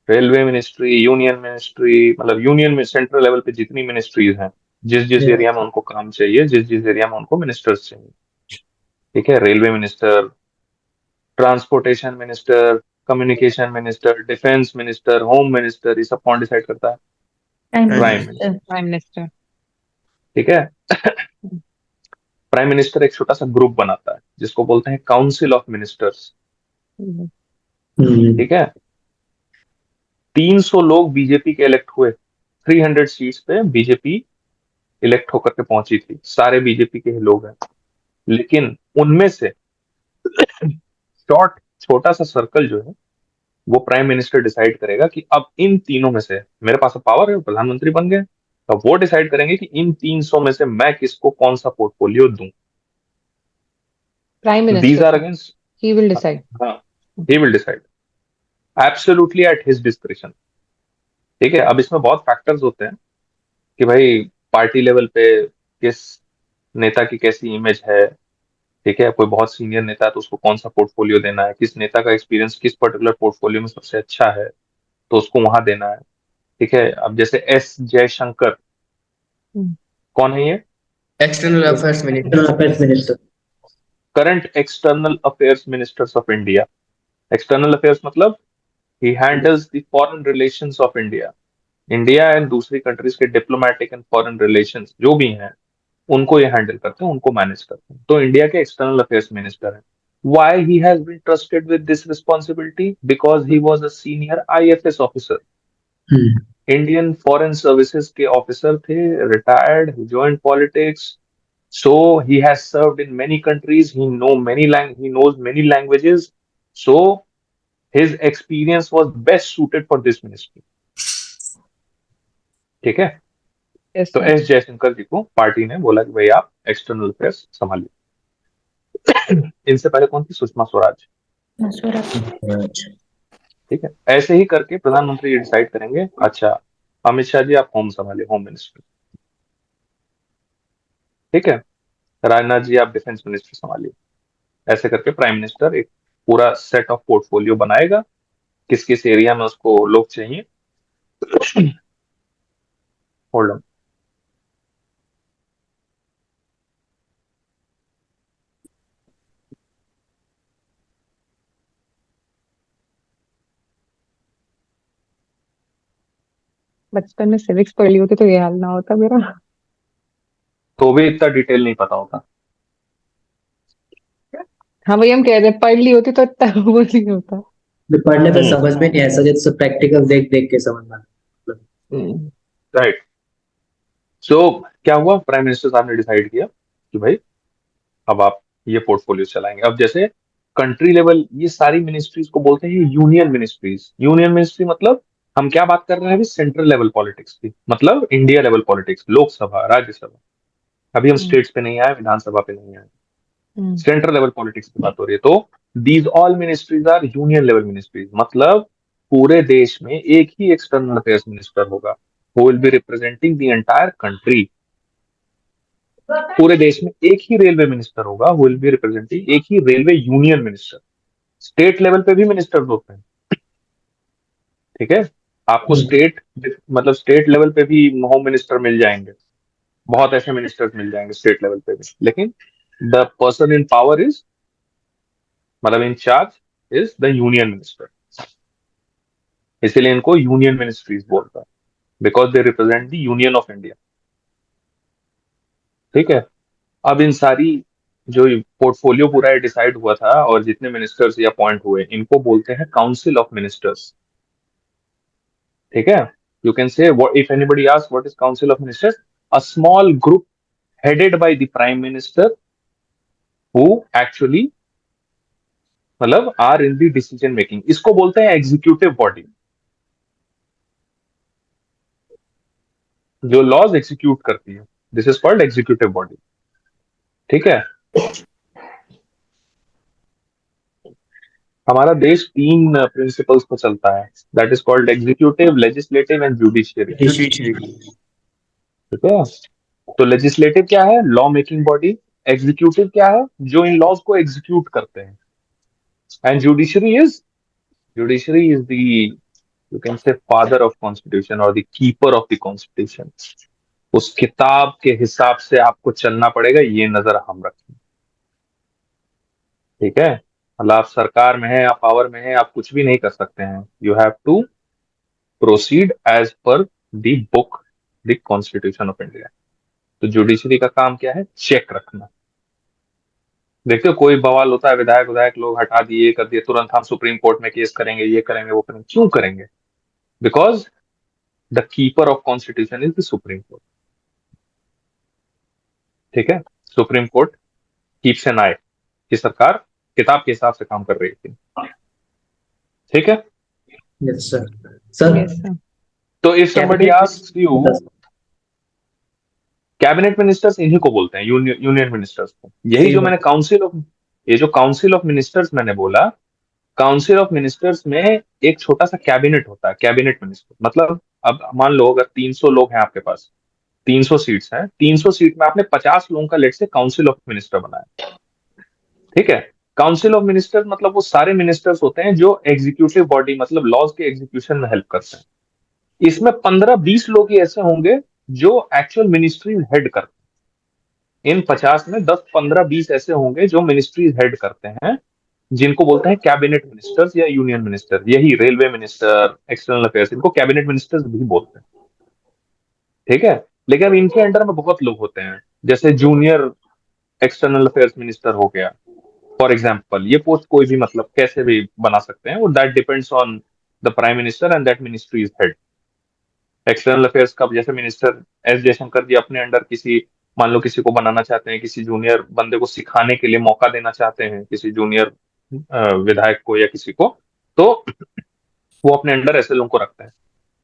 Railway ministry, union ministry, मतलब यूनियन में सेंट्रल लेवल पे जितनी मिनिस्ट्रीज हैं, जिस जिस Yeah. एरिया में उनको काम चाहिए, जिस जिस एरिया में उनको मिनिस्टर्स चाहिए. ठीक है, railway minister, transportation minister, communication minister, defence minister, home minister, ये सब कौन डिसाइड करता है? Prime minister. Prime minister. ठीक है. प्राइम मिनिस्टर एक छोटा सा ग्रुप बनाता है जिसको बोलते हैं काउंसिल ऑफ मिनिस्टर्स. Hmm. ठीक है, 300 लोग बीजेपी के इलेक्ट हुए. 300 सीट्स पे बीजेपी इलेक्ट होकर के पहुंची थी. सारे बीजेपी के ही लोग हैं, लेकिन उनमें से छोटा सा सर्कल जो है वो प्राइम मिनिस्टर डिसाइड करेगा कि अब इन तीनों में से मेरे पास पावर है, प्रधानमंत्री बन गए, तो वो डिसाइड करेंगे कि इन 300 में से मैं किसको कौन सा पोर्टफोलियो दूं. Prime these minister. Are against. He will decide. हाँ, he will decide absolutely at his discretion. ठीक है, अब इसमें बहुत फैक्टर्स होते हैं कि भाई पार्टी लेवल पे किस नेता की कैसी इमेज है. ठीक है, कोई बहुत सीनियर नेता है तो उसको कौन सा पोर्टफोलियो देना है, किस नेता का एक्सपीरियंस किस पर्टिकुलर पोर्टफोलियो में सबसे अच्छा है तो उसको वहां देना है. ठीक है, अब जैसे एस जयशंकर, कौन है ये? External affairs minister. External Affairs Minister. Current external affairs ministers of India. External affairs मतलब he handles the foreign relations of India. India and दूसरी कंट्रीज के डिप्लोमेटिक एंड फॉरेन रिलेशंस जो भी हैं उनको ये हैंडल करते हैं, उनको मैनेज करते हैं. तो इंडिया के एक्सटर्नल अफेयर्स मिनिस्टर हैं. Why he has been trusted with this responsibility? Because he was a senior IFS officer. Indian foreign services के ऑफिसर थे, retired, joint politics, so he has served in many countries, he knows many languages, so his experience was best suited for this ministry. ठीक है, Yes, तो sir. S Jaishankar जी को party ने बोला कि भाई आप एक्सटर्नल अफेयर्स संभालिए। इनसे पहले कौन थी? सुषमा स्वराज। ठीक है, ऐसे ही करके प्रधानमंत्री ये डिसाइड करेंगे, अच्छा अमित शाह जी आप होम संभालिए, होम मिनिस्टर। ठीक है, राजनाथ जी आप डिफेंस मिनिस्टर संभालिए। ऐसे करके प्राइम मिनिस्टर एक पूरा सेट ऑफ पोर्टफोलियो बनाएगा, किस किस एरिया में उसको लोग चाहिए। Hold on. बचपन में सिविक्स पढ़ ली होती तो ये हाल ना होता मेरा। तो भी इतना डिटेल नहीं पता होता। हाँ वही हम कह रहे हैं, पढ़ ली होती तो इतना वो नहीं होता। पढ़ने पे समझ में नहीं ऐसा, जैसे प्रैक्टिकल देख देख के समझना। राइट। सो क्या हुआ, प्राइम मिनिस्टर साहब ने डिसाइड किया कि भाई अब आप ये पोर्टफोलियो चलाएंगे। अब जैसे कंट्री लेवल, ये सारी मिनिस्ट्रीज को बोलते हैं यूनियन मिनिस्ट्रीज। यूनियन मिनिस्ट्री मतलब हम क्या बात कर रहे हैं अभी? सेंट्रल लेवल पॉलिटिक्स की, मतलब India level politics, Lok Sabha, Rajya Sabha. अभी हम स्टेट्स पे नहीं आए, विधानसभा पे नहीं आए, सेंट्रल लेवल पॉलिटिक्स की बात हो रही है। तो these all ministries are union level ministries, मतलब पूरे देश में एक ही एक्सटर्नल अफेयर्स मिनिस्टर होगा, who will be representing the entire country. पूरे देश में एक ही रेलवे मिनिस्टर होगा, हु विल बी रिप्रेजेंटिंग, एक ही railway union minister. State level पे भी मिनिस्टर्स होते हैं। ठीक है, आपको स्टेट मतलब स्टेट लेवल पे भी होम मिनिस्टर मिल जाएंगे, बहुत ऐसे मिनिस्टर्स मिल जाएंगे स्टेट लेवल पे भी, लेकिन the person in power is, मतलब in charge is the union minister. इसीलिए इनको यूनियन मिनिस्ट्रीज बोलता है, because they represent the union of India. ठीक है, अब इन सारी जो पोर्टफोलियो पूरा डिसाइड हुआ था और जितने मिनिस्टर्स या अपॉइंट हुए, इनको बोलते हैं काउंसिल ऑफ मिनिस्टर्स। ठीक है, you can say if anybody ask what is council of ministers, a small group headed by the prime minister who actually मतलब are in the decision making. इसको बोलते हैं एग्जीक्यूटिव बॉडी, जो laws execute करती है। This is called executive body. ठीक है, हमारा देश तीन प्रिंसिपल्स पर चलता है, that is called executive, legislative and judiciary. ठीक है, तो लेजिस्लेटिव क्या है? Law making body. एग्जीक्यूटिव क्या है? जो इन लॉज को एग्जीक्यूट करते हैं। And judiciary is the, you can say, father of constitution और the keeper of the constitution. उस किताब के हिसाब से आपको चलना पड़ेगा, ये नजर हम रखें। ठीक है, मतलब आप सरकार में है, आप पावर में है, आप कुछ भी नहीं कर सकते हैं। You have to proceed as per the book, the constitution of India. तो जुडिशरी का काम क्या है? चेक रखना। देखते हो कोई बवाल होता है, विधायक विधायक लोग हटा दिए, कर दिए, तुरंत हम सुप्रीम कोर्ट में केस करेंगे, ये करेंगे, वो करेंगे। क्यों करेंगे? Because the keeper of constitution is the supreme court. ठीक है, सुप्रीम कोर्ट कीप्स एन आई कि सरकार किताब के हिसाब से काम कर रही थी। ठीक है, yes sir. Sir Yes, sir. तो if somebody asks you, cabinet ministers इन्हीं को बोलते हैं, यूनियन मिनिस्टर्स को। यही जो मैंने काउंसिल ऑफ, ये जो काउंसिल ऑफ मिनिस्टर्स मैंने बोला, काउंसिल ऑफ मिनिस्टर्स में एक छोटा सा कैबिनेट होता है। कैबिनेट मिनिस्टर मतलब, अब मान लो अगर 300 लोग हैं आपके पास, 300 सीट्स हैं, 300 सीट में आपने 50 लोगों का लेट से काउंसिल ऑफ मिनिस्टर बनाया। ठीक है, काउंसिल ऑफ मिनिस्टर्स मतलब वो सारे मिनिस्टर्स होते हैं जो एग्जीक्यूटिव बॉडी, मतलब लॉज के एग्जीक्यूशन में हेल्प करते हैं। इसमें 15-20 लोग ही ऐसे होंगे जो एक्चुअल मिनिस्ट्री हेड करते हैं। इन 50 में 10, 15, 20 ऐसे होंगे जो मिनिस्ट्री हेड करते हैं, जिनको बोलते हैं कैबिनेट मिनिस्टर्स या यूनियन मिनिस्टर। यही रेलवे मिनिस्टर, एक्सटर्नल अफेयर्स, इनको कैबिनेट मिनिस्टर्स भी बोलते हैं। ठीक है, लेकिन अब इनके अंडर में बहुत लोग होते हैं, जैसे जूनियर एक्सटर्नल अफेयर्स मिनिस्टर हो गया फॉर एग्जाम्पल। ये पोस्ट कोई भी मतलब कैसे भी बना सकते हैं, वो that depends on the prime minister and that ministry is head. External affairs का जैसे मिनिस्टर एस जयशंकर जी अपने अंडर किसी, मान लो किसी को बनाना चाहते हैं, किसी जूनियर बंदे को सिखाने के लिए मौका देना चाहते हैं, किसी जूनियर विधायक को या किसी को, तो वो अपने अंडर ऐसे लोगों को रखता है।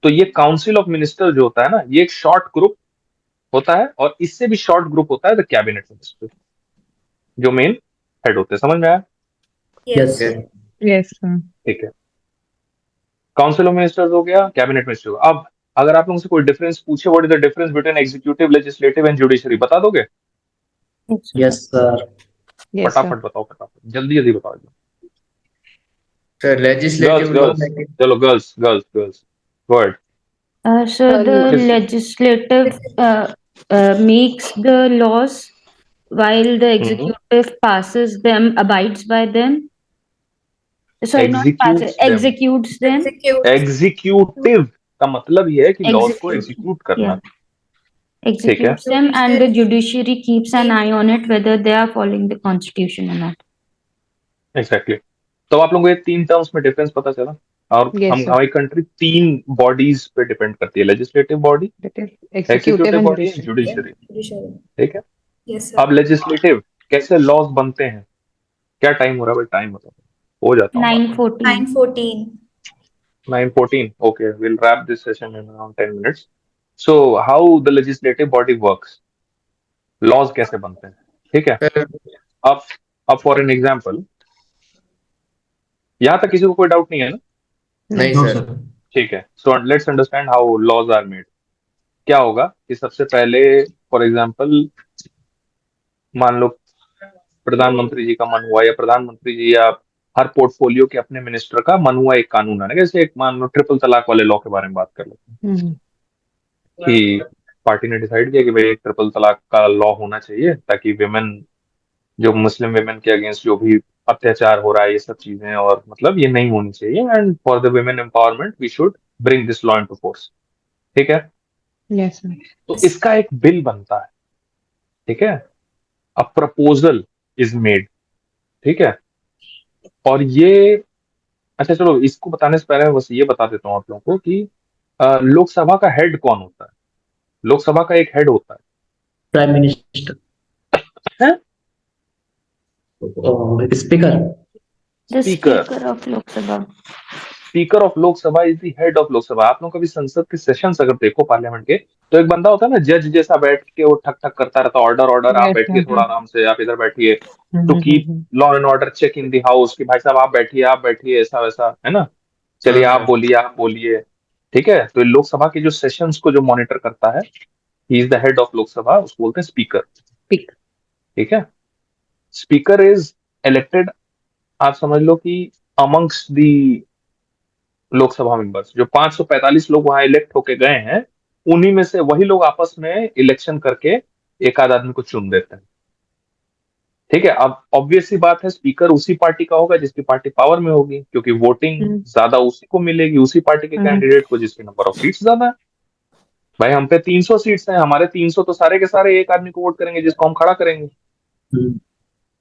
तो ये काउंसिल ऑफ मिनिस्टर जो होता है ना, ये एक शॉर्ट ग्रुप होता है, और इससे भी शॉर्ट ग्रुप होता है द कैबिनेट मिनिस्टर, जो मेन हेड होते हैं। समझ में आया? Yes Yes. Yes, sir. ठीक है, काउंसिल ऑफ मिनिस्टर्स हो गया, कैबिनेट मिनिस्टर। अब अगर आप लोगों से कोई डिफरेंस पूछे, what is the difference between executive, legislative and judiciary, बता दोगे? Yes sir. Yes, sir. फटाफट बताओ, फटाफट जल्दी जल्दी बताओ। Sir girls legislative law girls चलो, girls girls girls word So the Yes. legislative makes the laws, while the executive passes them, abides by them. Sorry, not passes, Executes them. executes them. Execute. Executive का मतलब ये है कि laws को Execute. Execute करना। Yeah. Executes them, and the judiciary keeps an eye on it whether they are following the constitution or not. Exactly. तो आप लोगों को ये तीन टर्म्स में डिफरेंस पता चला, और Yes, हम sir. हमारी कंट्री तीन बॉडीज पे डिपेंड करती है, legislative body, That is executive executive and body, judiciary. Judiciary. Judiciary. ठीक है, Yes, sir. अब लेजिस्लेटिव कैसे लॉज बनते हैं? क्या टाइम हो रहा है भाई? टाइम बताओ, हो जाता हूँ 9:14. 9:14. 9:14. Okay, we'll wrap this session in around 10 minutes. So, how the legislative body works? Laws कैसे बनते हैं? ठीक है। सर अब फॉर एन एग्जाम्पल, यहाँ तक किसी को कोई डाउट नहीं है ना? नहीं नो सर। सर। ठीक है। So let's understand how laws are made. क्या होगा कि सबसे पहले, फॉर एग्जाम्पल, मान लो प्रधानमंत्री जी का मन हुआ, या प्रधानमंत्री जी या हर पोर्टफोलियो के अपने मिनिस्टर का मन हुआ एक कानून आने, जैसे एक मान लो ट्रिपल तलाक वाले लॉ के बारे में बात कर लेते हैं, Mhm. कि पार्टी ने डिसाइड किया कि भाई एक ट्रिपल तलाक का लॉ होना चाहिए, ताकि विमेन, जो मुस्लिम विमेन के अगेंस्ट जो भी अत्याचार हो रहा है, ये सब चीजें, और मतलब ये नहीं होनी चाहिए, and for the women empowerment we should bring this law into force. ठीक है, Yes, sir. तो इसका एक बिल बनता है। ठीक है, अ प्रपोजल इज मेड। ठीक है, और ये, अच्छा चलो, इसको बताने से पहले बस ये बता देता हूँ आप लोगों को कि लोकसभा का हेड कौन होता है? लोकसभा का एक हेड होता प्राइम मिनिस्टर है, और speaker. The Speaker. Speaker of Lok Sabha. Speaker of Lok Sabha is the head of Lok Sabha. आप लोग कभी संसद के सेशंस अगर देखो पार्लियामेंट के, तो एक बंदा होता है ना जज जैसा, बैठ के वो ठक ठक करता रहता, ऑर्डर ऑर्डर, आप Yes, बैठिए sir. थोड़ा आराम से, आप इधर बैठिए, to keep law and order check in the house, कि भाई साहब आप बैठिए, ऐसा वैसा, है ना? चलिए हाँ, आप बोलिए, आप बोलिए। ठीक है, तो लोकसभा के जो सेशंस को जो मॉनिटर करता है, ही is the head of Lok Sabha, उसको बोलते हैं स्पीकर। Speak. ठीक है, स्पीकर इज इलेक्टेड, आप समझ लो कि अमंग्स दी लोकसभा मेंबर्स, जो 545 लोग वहां इलेक्ट होके गए हैं, उन्हीं में से वही लोग आपस में इलेक्शन करके एक आध आदमी को चुन देते हैं। ठीक है, अब ऑब्वियस सी बात है, स्पीकर उसी पार्टी का होगा जिसकी पार्टी पावर में होगी, क्योंकि वोटिंग ज्यादा उसी को मिलेगी, उसी पार्टी के कैंडिडेट को जिसके नंबर ऑफ सीट्स ज्यादा है। भाई हम पे 300 सीट्स हैं, हमारे 300 तो सारे के सारे एक आदमी को वोट करेंगे जिसको हम खड़ा करेंगे,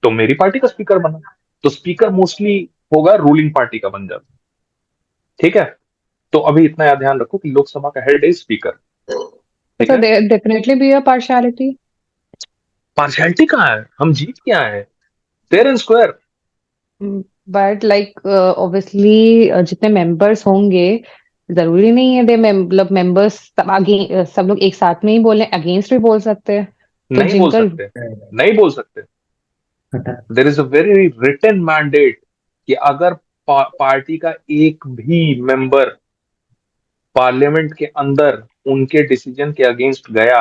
तो मेरी पार्टी का स्पीकर बना, तो स्पीकर मोस्टली होगा रूलिंग पार्टी का बन जाता। ठीक है, तो अभी इतना याद ध्यान रखो कि लोकसभा का head is speaker. So there definitely be a partiality. Partiality कहाँ है? हम जीत के आए हैं, fair and square. But like obviously जितने members होंगे, जरूरी नहीं है दे मतलब members सब आगे सब लोग एक साथ में ही बोले, against भी बोल सकते हैं। तो नहीं बोल सकते, नहीं बोल सकते। There is a very written mandate कि अगर पार्टी का एक भी मेंबर पार्लियामेंट के अंदर उनके डिसीजन के अगेंस्ट गया,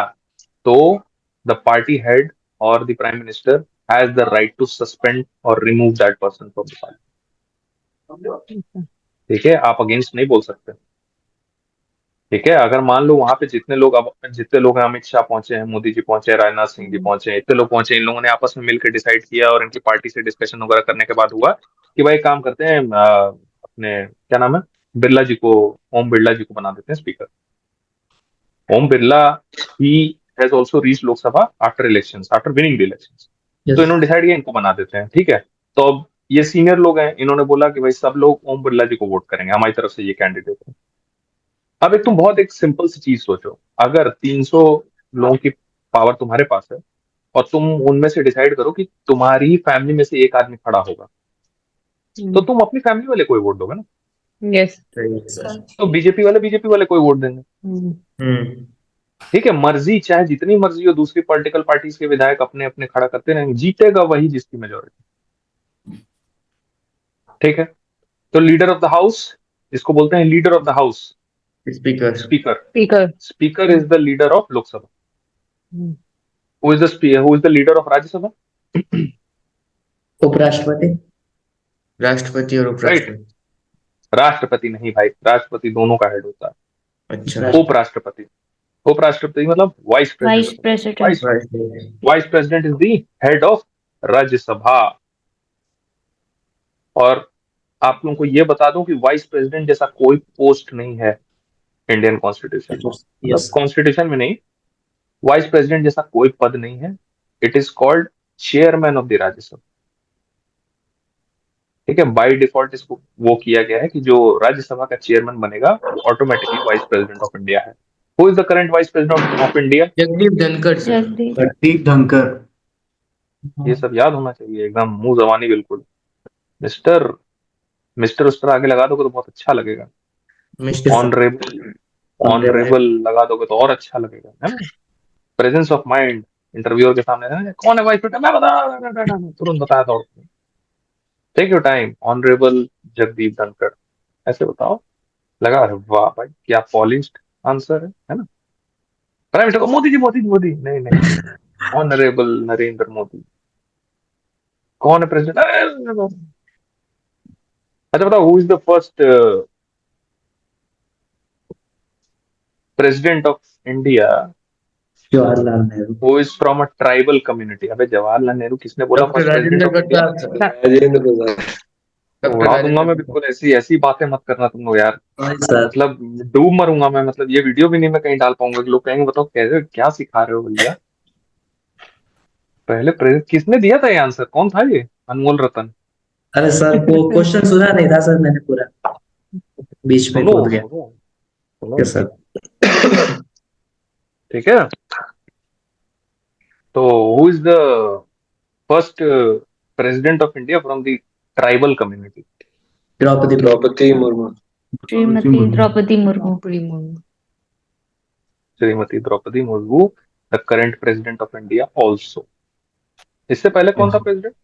तो द पार्टी हेड और the prime minister has the right to suspend और remove that person from the parliament. ठीक है, आप अगेंस्ट नहीं बोल सकते। ठीक है, अगर मान लो वहां पे जितने लोग हैं, अमित शाह पहुंचे हैं, मोदी जी पहुंचे, राजनाथ सिंह जी पहुंचे, इतने लोग पहुंचे, इन लोगों ने आपस में मिलकर डिसाइड किया, और इनकी पार्टी से डिस्कशन वगैरह करने के बाद हुआ कि भाई काम करते हैं, अपने क्या नाम है, बिरला जी को, ओम बिरला जी को बना देते हैं speaker. Om Birla he has also reached Lok Sabha after elections, after winning the elections. तो इन्होंने डिसाइड किया इनको बना देते हैं। ठीक है, तो अब ये सीनियर लोग हैं, इन्होंने बोला कि भाई सब लोग ओम बिरला जी को वोट करेंगे, हमारी तरफ से ये कैंडिडेट है। अब एक तुम बहुत एक सिंपल सी चीज सोचो, अगर 300 लोगों की पावर तुम्हारे पास है और तुम उनमें से डिसाइड करो कि तुम्हारी फैमिली में से एक आदमी खड़ा होगा, तो तुम अपनी फैमिली वाले को ही वोट दोगे ना। Yes. सही है सर। तो बीजेपी वाले को ही वोट देंगे। हम्म। ठीक है, मर्जी चाहे जितनी मर्जी हो, दूसरी पॉलिटिकल पार्टीज के विधायक अपने अपने खड़ा करते रहेंगे, जीतेगा वही जिसकी मेजोरिटी। ठीक है, तो लीडर ऑफ द हाउस, जिसको बोलते हैं leader of the house, speaker. Speaker, Speaker. Speaker is the leader of Lok Sabha. Hmm. Who is the leader of Rajya Sabha? उपराष्ट्रपति। राष्ट्रपति और राइट, उपराष्ट्रपति। राष्ट्रपति नहीं भाई, राष्ट्रपति दोनों का हेड होता अच्छा। है। उपराष्ट्रपति, उपराष्ट्रपति मतलब vice vice president. President. Vice president is the head of Rajya Sabha. और आप लोगों को ये बता दूं कि वाइस प्रेसिडेंट जैसा कोई पोस्ट नहीं है इंडियन कॉन्स्टिट्यूशन में, मतलब यस। कॉन्स्टिट्यूशन में नहीं, वाइस प्रेसिडेंट जैसा कोई पद नहीं है। It is called chairman of the Rajya Sabha. ठीक है, बाय डिफॉल्ट इसको वो किया गया है कि जो राज्यसभा का चेयरमैन बनेगा automatically vice president of India है। Who is the current vice president of India? Jagdeep Dhankhar sir. Jagdeep. Jagdeep Dhankhar. ये सब याद होना चाहिए एकदम मुंह जबानी बिल्कुल। मिस्टर मिस्टर उस पर आगे लगा दोगे तो बहुत अच्छा लगेगा। मिस्टर। ऑनरेबल, ऑनरेबल लगा दोगे तो और अच्छा लगेगा, है ना। प्रेजेंस ऑफ माइंड, इंटरव्यूअर के सामने है, कौन है वाइस प्रेसिडेंट, मैं बता, तुरंत बताया था। Take your time, honourable Jagdeep Dhankhar, ऐसे बताओ। लगा, अरे वाह भाई क्या पॉलिश्ड आंसर है ना। प्राइम मिनिस्टर को मोदी जी, मोदी जी, मोदी नहीं नहीं, ऑनरेबल नरेंद्र मोदी। कौन है प्रेसिडेंट? अच्छा बताओ, who is the first president of India Jawaharlal Nehru. Who is from a tribal community? अबे जवाहरलाल नेहरू किसने बोला doctor first president Rajendra of India? Prasad sir. Rajendra Prasad. Doctor उड़ा दूंगा राजेंद्र मैं प्रसाद। बिल्कुल, ऐसी ऐसी बातें मत करना तुम लोग यार, सर। मतलब डूब मरूंगा मैं, मतलब ये वीडियो भी नहीं मैं कहीं डाल पाऊंगा कि लोग कहेंगे बताओ कैसे क्या सिखा रहे हो भैया। पहले किसने दिया था ये आंसर, कौन था ये? अनमोल रतन। अरे सर वो क्वेश्चन सुना नहीं था सर, मैंने पूरा बीच में सुनो कूद गया। सुनो सुनो, यस सर। ठीक है। तो who is the first president of India from the tribal community? Droupadi Murmu. Droupadi Murmu. Shrimati Droupadi Murmu. Shrimati Droupadi Murmu, the current president of India also. इससे पहले कौन था प्रेसिडेंट?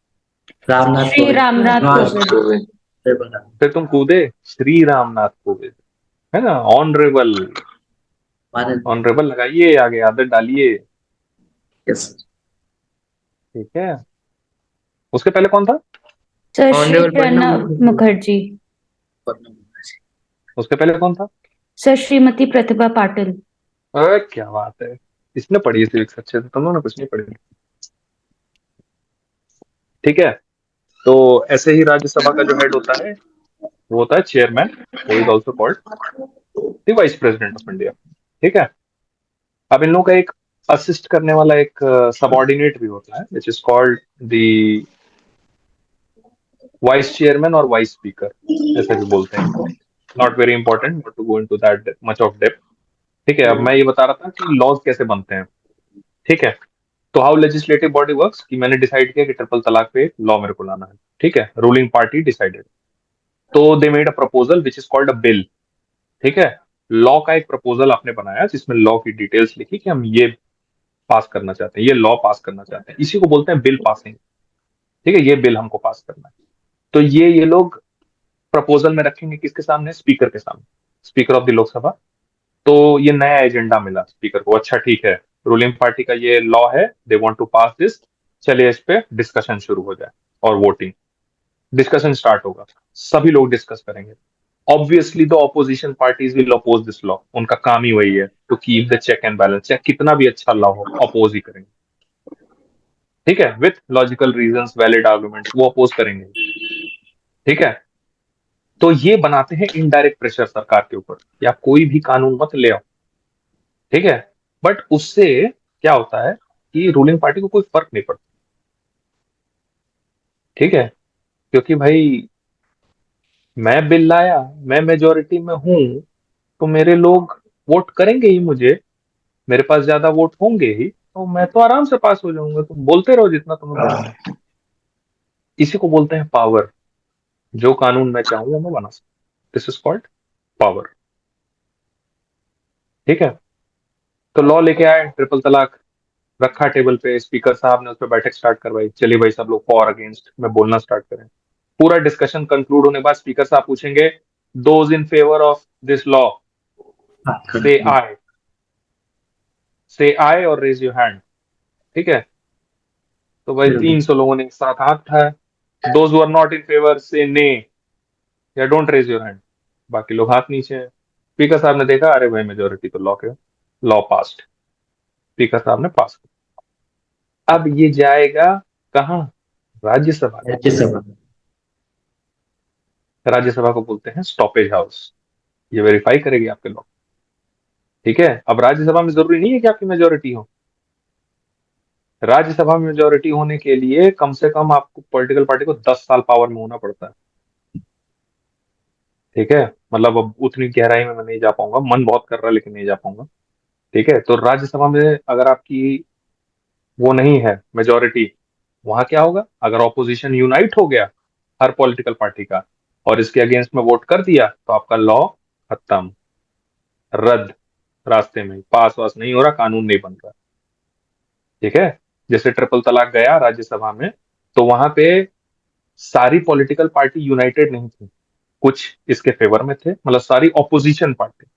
रामनाथ श्री कोविंद। रामनाथ कोविंद। कोविंद। फिर तुम कूदे, श्री रामनाथ कोविंद, है ना। ऑनरेबल, माननीय। ऑनरेबल लगाइए आगे, आदत डालिए। यस। ठीक है, उसके पहले कौन था? Sir Shri honourable Pranab Mukherjee. उसके पहले कौन था? सर श्रीमती प्रतिभा पाटिल। अरे क्या बात है, इसने पढ़ी है सिविक्स अच्छे से, तुम लोगों ने कुछ नहीं पढ़ी। ठीक है, तो ऐसे ही राज्यसभा का जो हेड होता है वो होता है चेयरमैन, वो is also called the vice president of India. ठीक है, अब इन लोगों का एक असिस्ट करने वाला एक सबऑर्डिनेट भी होता है which is called the vice chairman और वाइस स्पीकर, ऐसे भी बोलते हैं इनको। Not very important not to go into that much of depth. ठीक है, अब मैं ये बता रहा था कि लॉज कैसे बनते हैं। ठीक है, तो हाउ लेजिस्लेटिव बॉडी वर्क्स, कि मैंने डिसाइड किया कि ट्रिपल तलाक पे लॉ मेरे को लाना है। ठीक है, रूलिंग पार्टी डिसाइडेड, तो they made a proposal which is called a bill. ठीक है, लॉ का एक प्रपोजल आपने बनाया जिसमें लॉ की डिटेल्स लिखी कि हम ये पास करना चाहते हैं, ये लॉ पास करना चाहते हैं, इसी को बोलते हैं बिल पासिंग। ठीक है, ये बिल हमको पास करना है। तो ये लोग प्रपोजल में रखेंगे किसके सामने? स्पीकर के सामने, स्पीकर ऑफ द लोकसभा। तो ये नया एजेंडा मिला स्पीकर को, अच्छा ठीक है, रूलिंग पार्टी का ये लॉ है, they want to pass this, चलिए इस पे डिस्कशन शुरू हो जाए और वोटिंग। डिस्कशन स्टार्ट होगा, सभी लोग डिस्कस करेंगे। Obviously the opposition parties will oppose this law, उनका काम ही वही है to keep the check and balance, चाहे कितना भी अच्छा लॉ हो अपोज ही करेंगे। ठीक है, with logical reasons, valid arguments, वो अपोज करेंगे। ठीक है, तो ये बनाते हैं इनडायरेक्ट प्रेशर सरकार के ऊपर कि आप कोई भी कानून मत ले आओ। ठीक है, बट उससे क्या होता है कि रूलिंग पार्टी को कोई फर्क नहीं पड़ता। ठीक है, क्योंकि भाई मैं बिल लाया, मैं मेजोरिटी में हूं, तो मेरे लोग वोट करेंगे ही मुझे, मेरे पास ज्यादा वोट होंगे ही, तो मैं तो आराम से पास हो जाऊंगा। तुम बोलते रहो जितना तुम्हें बोलना है। इसी को बोलते हैं पावर। जो कानून मैं चाहूंगा मैं बना सकता। This is called power. ठीक है। तो लॉ लेके आए, ट्रिपल तलाक रखा टेबल पे, स्पीकर साहब ने उस पर बैठक स्टार्ट करवाई। चलिए भाई सब लोग फॉर अगेंस्ट में बोलना स्टार्ट करें। पूरा डिस्कशन कंक्लूड होने के बाद स्पीकर साहब पूछेंगे, those in favour of this law से आई, से आई और रेज योर हैंड। ठीक है। तो भाई 300 लोगों ने एक साथ हाथ उठाया। Those who are not in favour से ने या डोंट रेज योर हैंड। बाकी लोग हाथ नीचे हैं। स्पीकर साहब ने देखा, अरे भाई मेजोरिटी तो लॉ के, लॉ पास्ड। स्पीकर साहब ने पास किया। अब ये जाएगा कहाँ? राज्यसभा। राज्यसभा। राज्यसभा को बोलते हैं स्टॉपेज हाउस। ये वेरीफाई करेगी आपके लॉ। ठीक है। अब राज्यसभा में जरूरी नहीं है कि आपकी मेजोरिटी हो। राज्यसभा में मेजोरिटी होने के लिए कम से कम आपको पॉलिटिकल पार्टी को 10 साल पावर में होना पड़ता है। ठीक है। मतलब अब उतनी गहराई में मैं नहीं जा पाऊंगा, मन बहुत कर रहा है लेकिन नहीं जा पाऊंगा। ठीक है। तो राज्यसभा में अगर आपकी वो नहीं है मेजोरिटी, वहां क्या होगा? अगर ऑपोजिशन यूनाइट हो गया हर पॉलिटिकल पार्टी का और इसके अगेंस्ट में वोट कर दिया, तो आपका लॉ खत्म, रद्द, रास्ते में, पास वास नहीं हो रहा, कानून नहीं बन रहा। ठीक है। जैसे ट्रिपल तलाक गया राज्यसभा में, तो वहां पे सारी पॉलिटिकल पार्टी यूनाइटेड नहीं थी। कुछ इसके फेवर में थे, मतलब सारी ऑपोजिशन पार्टी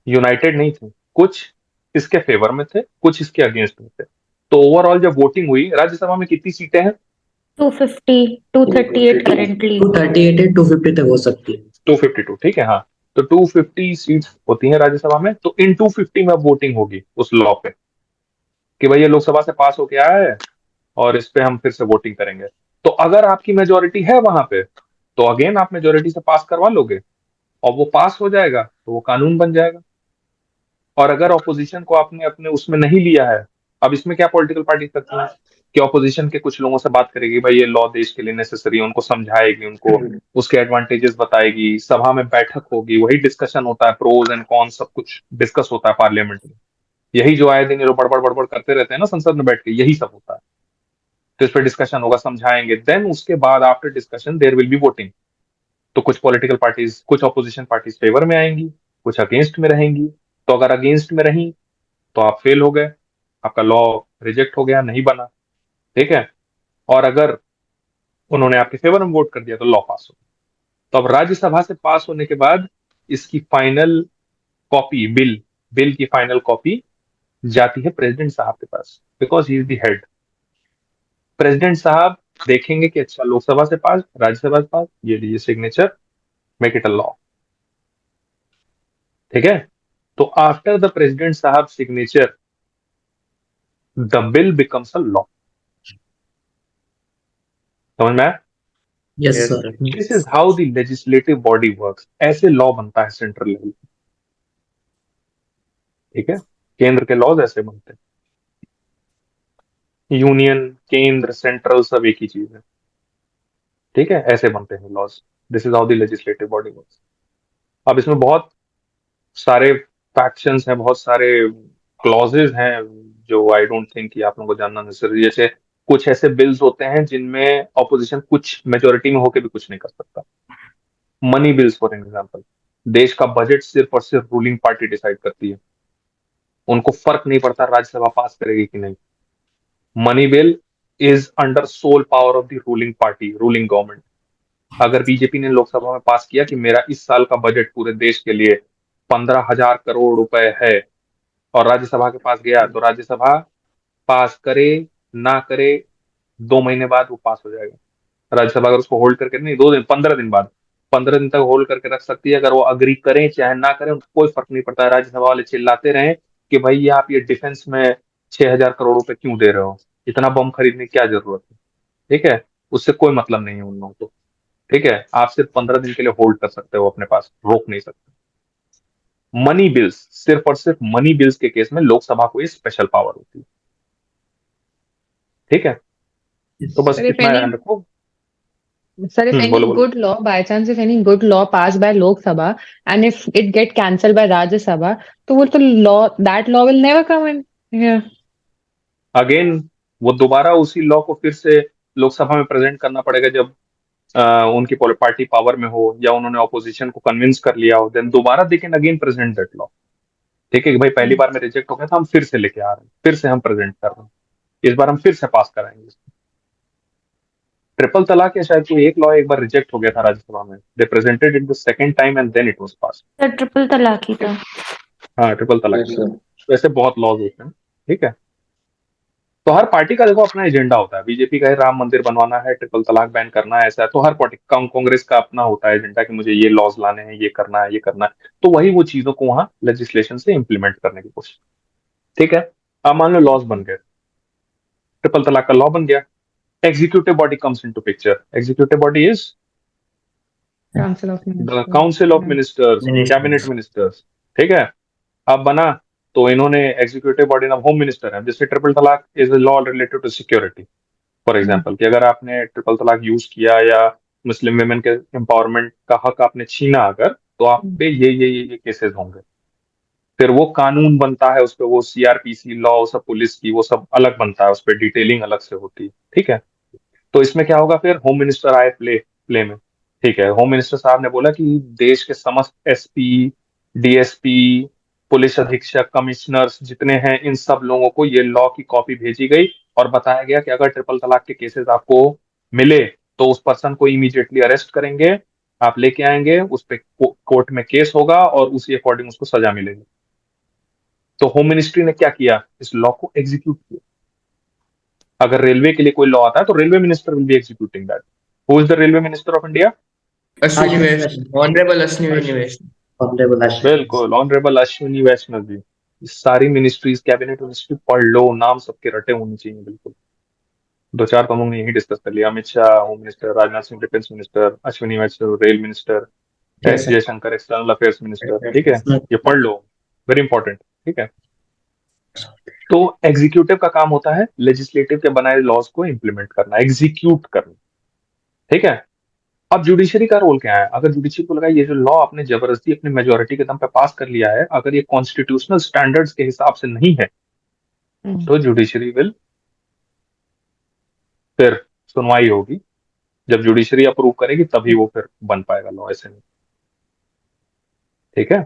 यूनाइटेड नहीं थी। कुछ इसके फेवर में थे, कुछ इसके अगेंस्ट में थे। तो ओवरऑल जब वोटिंग हुई, राज्यसभा में कितनी सीटें हैं? 250, 238 currently. 238 है, 250 तक हो सकती है। 252। ठीक है। हाँ, तो 250 सीट्स होती हैं राज्यसभा में। तो इन 250 में अब वोटिंग होगी उस लॉ पे कि भाई ये लोकसभा से पास होके आया है और इस पे हम फिर से वोटिंग करेंगे। तो अगर आपकी मेजोरिटी है वहां पे, तो अगेन आप मेजोरिटी से पास करवा लोगे और वो पास हो जाएगा तो वो कानून बन जाएगा। और अगर ऑपोजिशन को आपने अपने उसमें नहीं लिया है, अब इसमें क्या पॉलिटिकल पार्टी करती है कि ऑपोजिशन के कुछ लोगों से बात करेगी, भाई ये लॉ देश के लिए नेसेसरी है, उनको समझाएगी, उनको उसके एडवांटेजेस बताएगी, सभा में बैठक होगी, वही डिस्कशन होता है, प्रोज एंड कॉन सब कुछ डिस्कस होता है पार्लियामेंट में। यही जो आए दिन ये लोग बड़बड़ बड़बड़ करते रहते हैं ना संसद में बैठ के, यही सब होता है। तो इस पर डिस्कशन होगा, समझाएंगे, देन उसके बाद after discussion there will be voting. तो कुछ पॉलिटिकल पार्टीज, कुछ ऑपोजिशन पार्टीज फेवर में आएंगी, कुछ अगेंस्ट में रहेंगी। तो अगर अगेंस्ट में रही तो आप फेल हो गए, आपका लॉ रिजेक्ट हो गया, नहीं बना। ठीक है। और अगर उन्होंने आपके फेवर में वोट कर दिया तो लॉ पास हो। तो अब राज्यसभा से पास होने के बाद इसकी फाइनल कॉपी, बिल की फाइनल कॉपी जाती है प्रेसिडेंट साहब के पास, because he is the head. President साहब देखेंगे कि अच्छा लोकसभा से पास, राज्यसभा से पास, ये लीजिए signature, make it a law. ठीक है। तो आफ्टर द प्रेसिडेंट साहब signature, the bill becomes a law. समझ में आया? Yes sir. This is how the legislative body works. ऐसे लॉ बनता है सेंट्रल लेवल। ठीक है। केंद्र के लॉज ऐसे बनते हैं। यूनियन, केंद्र, सेंट्रल सब एक ही चीज है। ठीक है। ऐसे बनते हैं laws. This is how the legislative body works. अब इसमें बहुत सारे फैक्शंस हैं, बहुत सारे क्लॉजेज हैं जो आई डोंट थिंक कि आप लोगों को जानना नेसेसरी। जैसे कुछ ऐसे बिल्स होते हैं जिनमें ऑपोजिशन कुछ मेजोरिटी में होकर भी कुछ नहीं कर सकता। मनी बिल्स फॉर एग्जाम्पल, देश का बजट सिर्फ और सिर्फ रूलिंग पार्टी डिसाइड करती है। उनको फर्क नहीं पड़ता राज्यसभा पास करेगी कि नहीं। Money bill is under sole power of the ruling party, ruling government. अगर बीजेपी ने लोकसभा में पास किया कि मेरा इस साल का बजट पूरे देश के लिए 15,000 करोड़ रुपए है, और राज्यसभा के पास गया, तो राज्यसभा पास करे ना करे, 2 महीने बाद वो पास हो जाएगा। राज्यसभा अगर उसको होल्ड करके, नहीं 2 दिन, 15 दिन बाद, 15 दिन तक होल्ड करके रख सकती है। अगर वो अग्री करें चाहे ना करें, उनको कोई फर्क नहीं पड़ता। राज्यसभा वाले चिल्लाते रहे कि भाई ये आप ये डिफेंस में 6,000 करोड़ रुपए क्यों दे रहे हो, इतना बम खरीदने की क्या जरूरत है। ठीक है। उससे कोई मतलब नहीं है उन लोगों को। ठीक है। आप सिर्फ 15 दिन के लिए होल्ड कर सकते हो अपने पास, रोक नहीं सकते। मनी बिल्स, सिर्फ और सिर्फ मनी बिल्स के केस में लोकसभा को ये स्पेशल पावर होती है। ठीक है। तो बस But if इतना any ध्यान रखो। Sir, if any बोलो बोलो। good law, by chance, if any good law passed by Lok Sabha, and if it get cancelled by Rajya Sabha, तो वो तो law, that law will never come in here. Again वो दोबारा उसी law को फिर से लोकसभा में प्रेजेंट करना पड़ेगा जब उनकी पार्टी पावर में हो या उन्होंने ऑपोजिशन को कन्विंस कर लिया हो, देन दोबारा they can again present that law. ठीक है कि भाई पहली बार में रिजेक्ट हो गया था, हम फिर से लेके आ रहे हैं, फिर से हम प्रेजेंट कर रहे हैं, इस बार हम फिर से पास कराएंगे। ट्रिपल तलाक या शायद कोई एक लॉ एक बार रिजेक्ट हो गया था राज्यसभा में, they presented it the second time and then it was pass. Sir triple तलाक ही था। हाँ, ट्रिपल तलाक। Yes, sir. वैसे बहुत लॉज होते हैं। ठीक है, तो हर पार्टी का देखो अपना एजेंडा होता है। बीजेपी का है राम मंदिर बनवाना है, ट्रिपल तलाक बैन करना है, ऐसा है। तो हर पार्टी कांग्रेस का अपना होता है एजेंडा कि मुझे ये लॉज लाने हैं, ये करना है, ये करना है। तो वही वो चीजों को वहां लेजिस्लेशन से इंप्लीमेंट करने की कोशिश। ठीक है, अब मान लो लॉज बन गए, ट्रिपल तलाक का लॉ बन गया, executive body comes into picture. Executive body is Council of the Ministers. Council of ministers, cabinet ministers. ठीक है, अब बना तो इन्होंने एग्जीक्यूटिव बॉडी नाम होम मिनिस्टर है। जैसे triple talaq is a law related to security, for example, कि अगर आपने ट्रिपल तलाक यूज किया या मुस्लिम वुमेन के एम्पावरमेंट का हक आपने छीना अगर, तो आप पे ये केसेस होंगे। फिर वो कानून बनता है, उस पर वो सीआरपीसी लॉ, सब पुलिस की वो सब अलग बनता है, उस पर डिटेलिंग अलग से होती है। ठीक है, तो इसमें क्या होगा, फिर होम मिनिस्टर आए प्ले में। ठीक है, होम मिनिस्टर साहब ने बोला कि देश के समस्त एसपी, डीएसपी, पुलिस अधीक्षक, कमिश्नर्स जितने हैं, इन सब लोगों को ये लॉ की कॉपी भेजी गई और बताया गया कि अगर ट्रिपल तलाक के केसेस आपको मिले तो उस पर्सन को इमीडिएटली अरेस्ट करेंगे, आप लेके आएंगे, उस पर कोर्ट में केस होगा और उसी अकॉर्डिंग उसको सजा मिलेगी। तो होम मिनिस्ट्री ने क्या किया, इस लॉ को एग्जीक्यूट किया। अगर रेलवे के लिए कोई लॉ आता है तो railway minister will be executing that. Who is the railway minister of India? Ashwini Vaishnaw, honourable Ashwini Vaishnaw. Honorable Ashwin. बिल्कुल, ऑनरेबल अश्विनी वैष्णव जी। ये सारी मिनिस्ट्रीज, कैबिनेट मिनिस्ट्री पढ़ लो, नाम सबके रटे होने चाहिए। बिल्कुल, दो चार तो हम लोग ने यही डिस्कस कर लिया। Amit Shah home minister, Rajnath Singh defence minister, Ashwini Vaishnaw rail minister, Yes, yes sir. Jaishankar external affairs minister. ठीक है, ये पढ़ लो, वेरी इंपॉर्टेंट। ठीक है, तो एग्जीक्यूटिव का काम होता है लेजिस्लेटिव के बनाए लॉज को इंप्लीमेंट करना, एग्जीक्यूट करना। ठीक है, अब जुडिशरी का रोल क्या है? अगर जुडिशरी को लगा ये जो लॉ आपने जबरदस्ती अपनी मेजोरिटी के दम पे पास कर लिया है, अगर ये कॉन्स्टिट्यूशनल स्टैंडर्ड्स के हिसाब से नहीं है, तो जुडिशरी विल, फिर सुनवाई होगी। जब जुडिशरी अप्रूव करेगी तभी वो फिर बन पाएगा लॉ, ऐसे नहीं। ठीक है,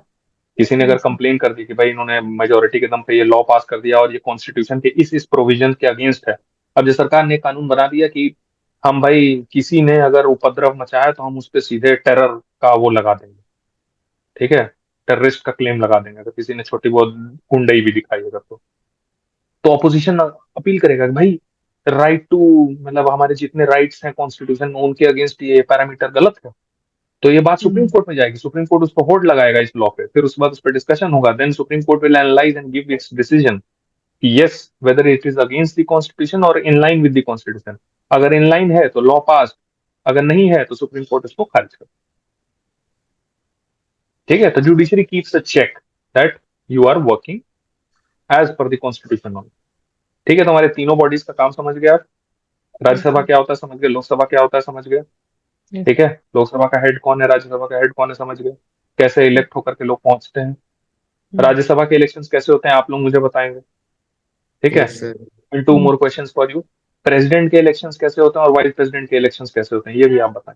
किसी ने अगर कंप्लेन कर दी कि भाई इन्होंने मेजोरिटी के दम पे ये लॉ पास कर दिया और ये कॉन्स्टिट्यूशन के इस प्रोविजन के अगेंस्ट है। अब जो सरकार ने कानून बना दिया कि हम भाई किसी ने अगर उपद्रव मचाया तो हम उस पर सीधे टेरर का वो लगा देंगे। ठीक है, टेररिस्ट का क्लेम लगा देंगे अगर किसी ने छोटी बहुत गुंडई भी दिखाई अगर तो ऑपोजिशन अपील करेगा कि भाई राइट टू, मतलब हमारे जितने राइट्स हैं कॉन्स्टिट्यूशन में, उनके अगेंस्ट ये पैरामीटर गलत है। तो ये बात सुप्रीम कोर्ट में जाएगी, सुप्रीम कोर्ट उस पर होल्ड लगाएगा इस लॉ पे, फिर उसके बाद उस पर डिस्कशन होगा, then supreme court will analyse and give its decision कि yes whether it is against the constitution और in line with the constitution. अगर इन लाइन है तो लॉ पास, अगर नहीं है तो सुप्रीम कोर्ट इसको खारिज कर। ठीक है, तो judiciary keeps a check that you are working as per the constitution. ठीक है, तो हमारे तीनों बॉडीज का काम समझ गया। राज्यसभा क्या होता है समझ गए, लोकसभा क्या होता है समझ गए। ठीक है, लोकसभा का हेड कौन है, राज्यसभा का हेड कौन है समझ गए, कैसे इलेक्ट होकर के लोग पहुंचते हैं। राज्यसभा के इलेक्शंस कैसे होते हैं आप लोग मुझे बताएंगे। ठीक है, Yes, sir. And two more questions for you, president के इलेक्शंस कैसे होते हैं और वाइस प्रेसिडेंट के इलेक्शंस कैसे होते हैं, ये भी आप बताएं।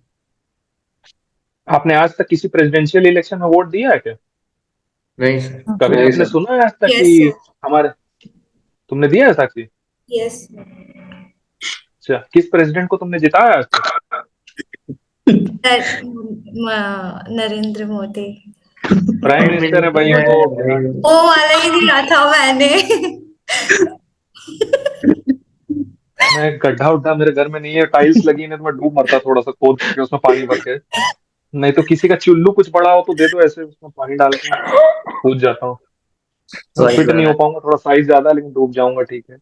आपने आज तक किसी प्रेसिडेंशियल इलेक्शन में वोट दिया है क्या? नहीं सर। कभी नहीं आपने सर। सुना है आज तक Yes, कि sir. हमारे, तुमने दिया है साक्षी? Yes. अच्छा, किस प्रेसिडेंट को तुमने जिताया आज तक? नरेंद्र मोदी। प्राइम मिनिस्टर है भाई वो वो वाला ही दिया था मैंने। मैं गड्ढा उड्ढा मेरे घर में नहीं है, टाइल्स लगी नहीं तो मैं डूब मरता थोड़ा सा खोद के उसमें पानी भर के। नहीं तो किसी का चुल्लू कुछ बड़ा हो तो दे दो, ऐसे उसमें पानी डाल के कूद जाता हूँ। फिट नहीं हो पाऊंगा, थोड़ा साइज ज्यादा है, लेकिन डूब जाऊंगा। ठीक है,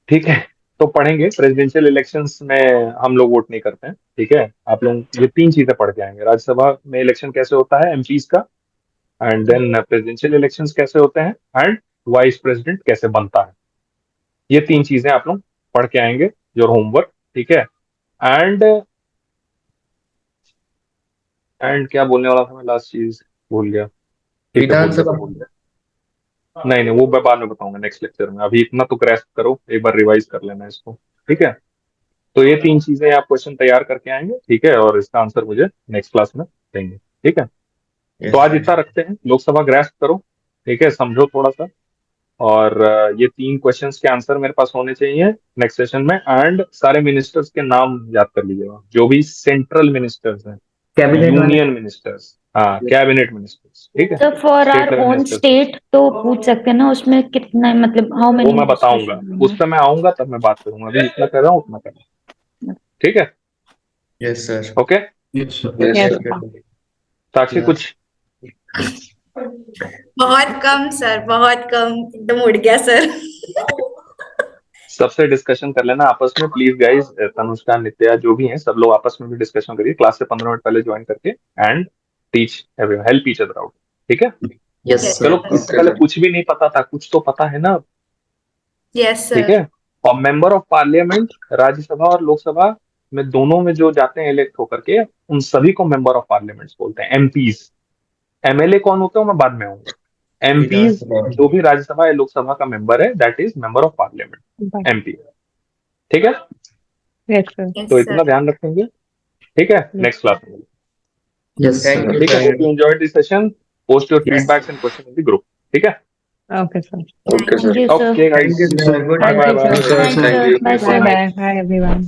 ठीक है, तो पढ़ेंगे प्रेसिडेंशियल इलेक्शंस में हम लोग वोट नहीं करते हैं। ठीक है, आप लोग ये तीन चीजें पढ़ के आएंगे, राज्यसभा में इलेक्शन कैसे होता है एमपीज का, एंड देन प्रेसिडेंशियल इलेक्शंस कैसे होते हैं, एंड वाइस प्रेसिडेंट कैसे बनता है। ये तीन चीजें आप लोग पढ़ के आएंगे, योर होमवर्क। ठीक है, एंड क्या बोलने वाला था मैं, लास्ट चीज भूल गया। ठीक है, भूल गया। नहीं वो मैं बाद में बताऊंगा नेक्स्ट लेक्चर में। अभी इतना तो ग्रेस्प करो, एक बार रिवाइज कर लेना इसको, ठीक है। तो ये 3 चीजें आप क्वेश्चन तैयार करके आएंगे, ठीक है, और इसका आंसर मुझे नेक्स्ट क्लास में देंगे, ठीक है। तो आज इतना रखते हैं, लोकसभा ग्रेस्प करो, ठीक है, समझो थोड़ा सा। और ये 3 क्वेश्चंस के आंसर मेरे पास होने चाहिए नेक्स्ट सेशन में। एंड सारे मिनिस्टर्स के नाम याद कर लीजिएगा, जो भी सेंट्रल मिनिस्टर्स हैं, यूनियन मिनिस्टर्स, हाँ, कैबिनेट मिनिस्टर्स, ठीक है। तो फॉर आवर ओन स्टेट तो पूछ सकते हैं ना, उसमें कितना मतलब हाउ मेनी? वो मैं बताऊंगा, उस समय आऊंगा तब मैं बात करूंगा। अभी इतना कर रहा हूँ उतना कर रहा हूँ, ठीक है। Yes sir. Okay, yes sir. Yes. साक्षी कुछ? बहुत कम सर, बहुत कम, एकदम उड़ गया सर। सबसे डिस्कशन कर लेना आपस में प्लीज गाइस। तनुष्का, नित्या, जो भी हैं सब लोग आपस में भी डिस्कशन करिए क्लास से 15 मिनट पहले ज्वाइन करके। And teach everyone, help each other out, ठीक है। यस चलो, इससे पहले कुछ भी नहीं पता था, कुछ तो पता है ना, यस ठीक सर। है। और मेंबर ऑफ पार्लियामेंट राज्यसभा और लोकसभा में दोनों में जो जाते हैं इलेक्ट होकर के, उन सभी को मेंबर ऑफ पार्लियामेंट बोलते हैं। एमपीज, एमएलए कौन होते हैं मैं बाद में आऊंगा। एमपीज जो भी राज्यसभा या लोकसभा का मेंबर है, that is member of parliament, MP, ठीक है। Yes, sir. तो इतना ध्यान रखेंगे, ठीक है। नेक्स्ट क्लास में, यस Thank you. ठीक है। Hope you enjoyed this session, post your feedbacks and question in the group, ठीक है। Okay, sir. Okay, Thank you, sir. Okay guys, Thank you, sir. Good bye bye Thank you, bye. sir. Thank you. Bye, Bye sir. bye. Bye, everyone.